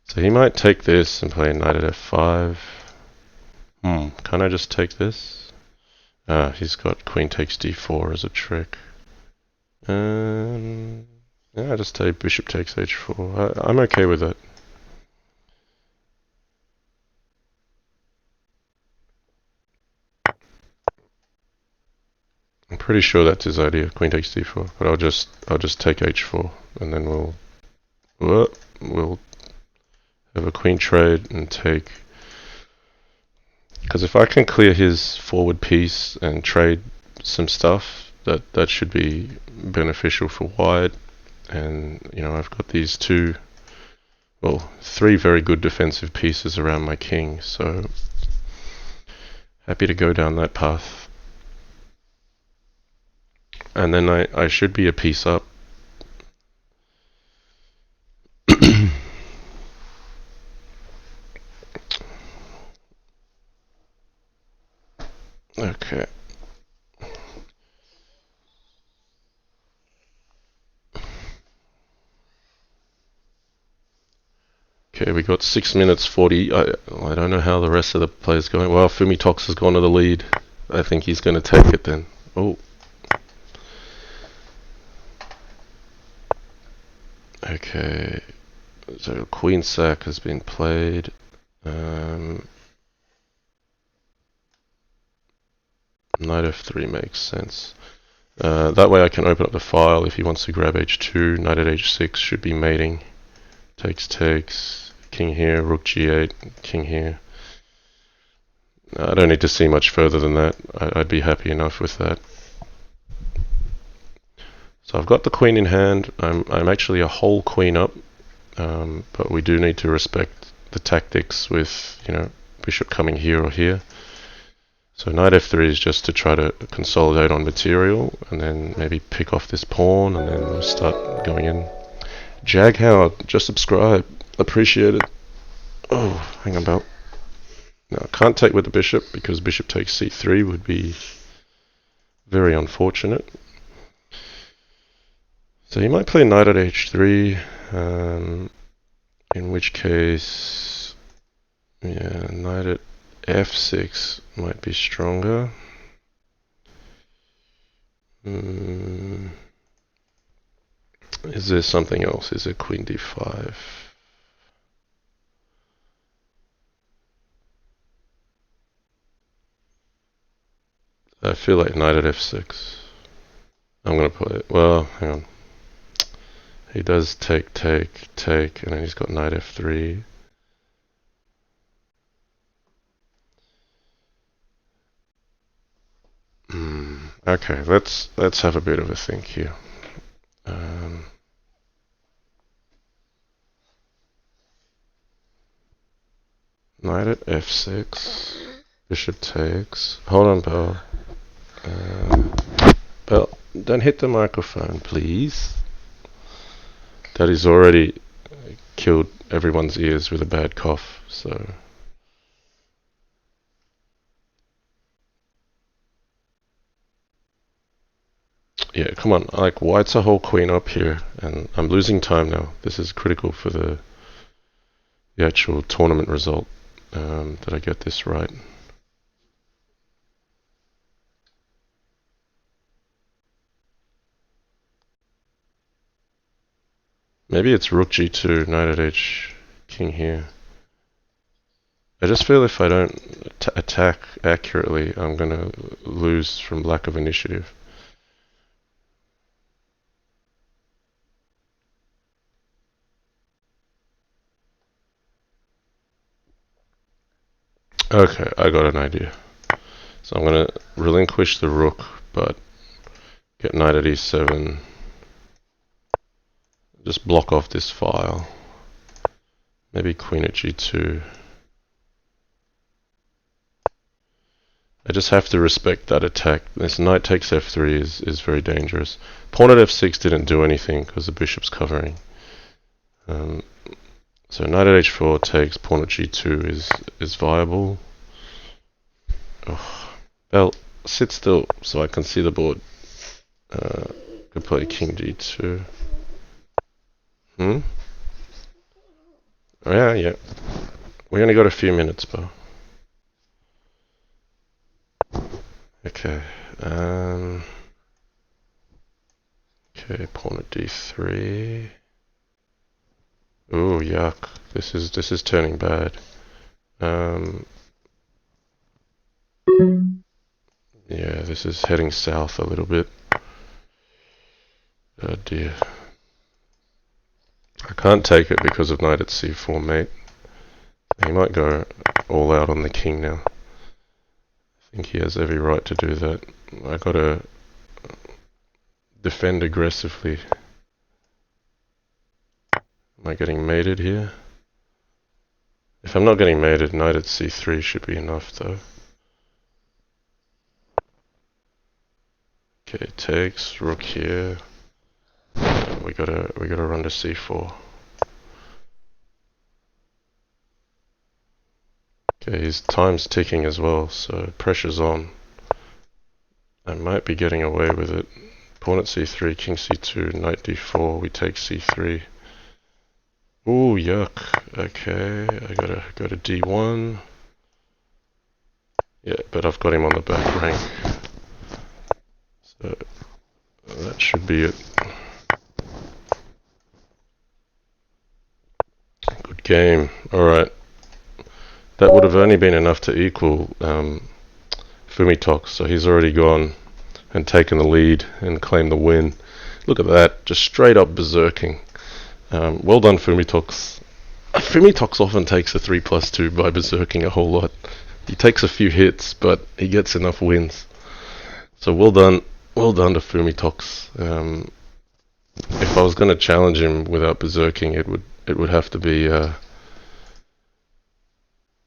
So he might take this and play knight at f5. Can I just take this? He's got queen takes d4 as a trick. Yeah, I just take bishop takes h4. I'm okay with it. I'm pretty sure that's his idea, queen takes d4. But I'll just take h4, and then we'll have a queen trade and take. Because if I can clear his forward piece and trade some stuff, that should be beneficial for white. And I've got these three very good defensive pieces around my king, so happy to go down that path. And then I should be a piece up. Okay. Okay, we got 6 minutes 40. I don't know how the rest of the play's going. Well, Fumitoks has gone to the lead. I think he's going to take it then. Oh. Okay. So queen sack has been played. Knight f3 makes sense. That way I can open up the file if he wants to grab h2. Knight at h6 should be mating. Takes. King here, rook g8, king here. I don't need to see much further than that. I'd be happy enough with that. So I've got the queen in hand. I'm actually a whole queen up, but we do need to respect the tactics with bishop coming here or here. So knight f3 is just to try to consolidate on material, and then maybe pick off this pawn, and then we'll start going in. Jag Howard, just subscribe. Appreciate it. Oh, hang on, Bell. No, I can't take with the bishop because bishop takes c3 would be very unfortunate. So he might play knight at h3, in which case, yeah, knight at f6 might be stronger. Mm, is there something else? Is it queen d5? I feel like knight at f6. I'm gonna play it. Well, hang on. He does take, take, and then he's got knight f3. Okay, let's have a bit of a think here. Knight at f6. Bishop takes. Hold on, Bell. Bell, don't hit the microphone, please. That is already killed everyone's ears with a bad cough, so... Yeah, come on. Like, white's a whole queen up here, and I'm losing time now. This is critical for the actual tournament result, that I get this right. Maybe it's rook g2, knight at h, king here. I just feel if I don't attack accurately, I'm gonna lose from lack of initiative. Okay, I got an idea. So I'm gonna relinquish the rook, but get knight at e7. Just block off this file. Maybe queen at g2. I just have to respect that attack. This knight takes f3 is very dangerous. Pawn at f6 didn't do anything because the bishop's covering. So knight at h4 takes, pawn at g2 is viable. Oh, Bell, sit still so I can see the board. Could play king d2. Oh, yeah. We only got a few minutes, Bell. Okay. Okay, pawn at d3. Ooh, yuck. This is turning bad. Yeah, this is heading south a little bit. Oh dear. I can't take it because of knight at c4, mate. He might go all out on the king now. I think he has every right to do that. I gotta defend aggressively. Am I getting mated here? If I'm not getting mated, knight at c3 should be enough though. Okay, takes, rook here. We gotta run to c4. Okay, his time's ticking as well, so pressure's on. I might be getting away with it. Pawn at c3, king c2, knight d4, we take c3. Ooh, yuck. Okay, I gotta go to d1. Yeah, but I've got him on the back rank. So that should be it. Good game. Alright. That would have only been enough to equal Fumitoks, so he's already gone and taken the lead and claimed the win. Look at that, just straight up berserking. Well done, Fumitoks. Fumitoks often takes a 3+2 by berserking a whole lot. He takes a few hits, but he gets enough wins. So well done to Fumitoks. If I was going to challenge him without berserking, it would have to be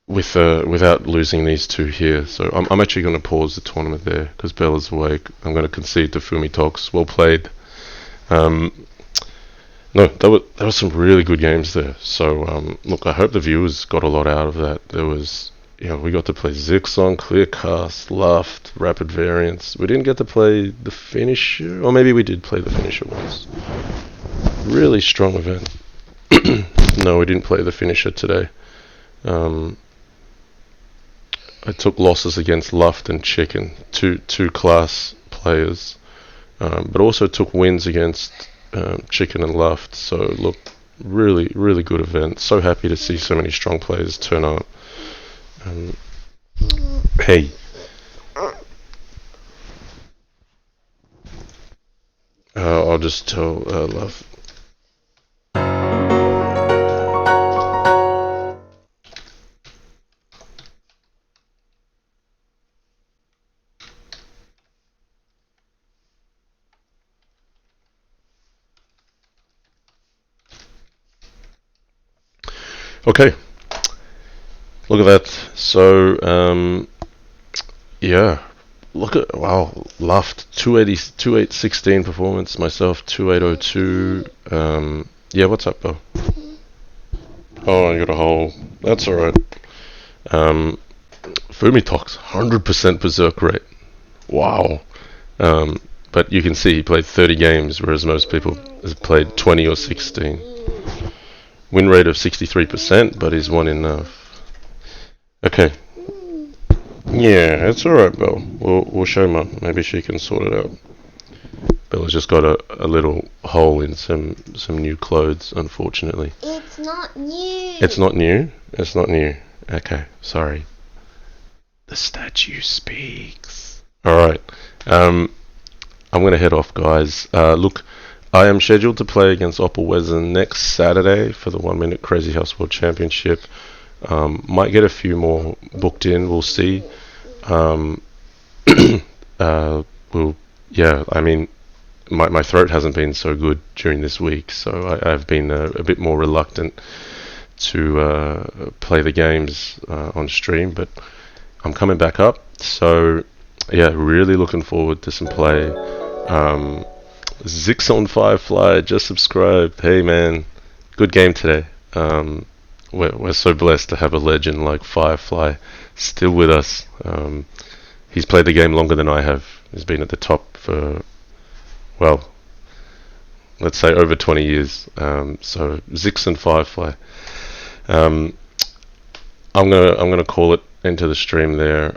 without losing these two here. So I'm actually going to pause the tournament there because Bella's awake. I'm going to concede to Fumitoks. Well played. No, there were some really good games there. So look, I hope the viewers got a lot out of that. There was, we got to play Zixon, Clearcast, Luft, Rapid Variance. We didn't get to play the finisher, or maybe we did play the finisher once. Really strong event. No, we didn't play the finisher today. I took losses against Luft and Chicken, two class players. but also took wins against Chicken and Luft. So look, really, really good event. So happy to see so many strong players turn up. Hey, I'll just tell Love. Okay, look at that. So, yeah, look at, wow, Luft 280, 2816 performance. Myself 2802. Yeah, what's up, Bill? Oh, I got a hole. That's alright. Fumitoks 100% berserk rate. Wow. But you can see he played 30 games, whereas most people have played 20 or 16. Win rate of 63%, but he's won enough. Okay. Yeah, it's alright, Belle. We'll show Mum. Maybe she can sort it out. Bella's just got a little hole in some new clothes, unfortunately. It's not new. It's not new? It's not new. Okay, sorry. The statue speaks. Alright. I'm going to head off, guys. Look, I am scheduled to play against Oppelwezen next Saturday for the 1 Minute Crazyhouse World Championship. Might get a few more booked in, we'll see. Yeah, I mean, my throat hasn't been so good during this week, so I've been a bit more reluctant to play the games on stream, but I'm coming back up, so yeah, really looking forward to some play. Zix on Firefly just subscribed. Hey man, good game today. We're so blessed to have a legend like Firefly still with us. He's played the game longer than I have. He's been at the top for, well, let's say over 20 years. So Zix and Firefly. I'm gonna call it into the stream there.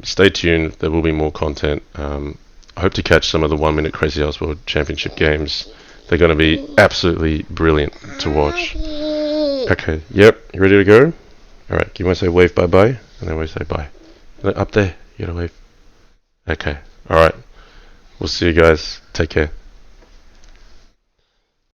Stay tuned. There will be more content. I hope to catch some of the 1 Minute Crazyhouse World Championship games. They're going to be absolutely brilliant to watch. Okay, yep, you ready to go? Alright, you want to say wave bye-bye? And then we say bye. Up there, you gotta wave. Okay, alright. We'll see you guys. Take care.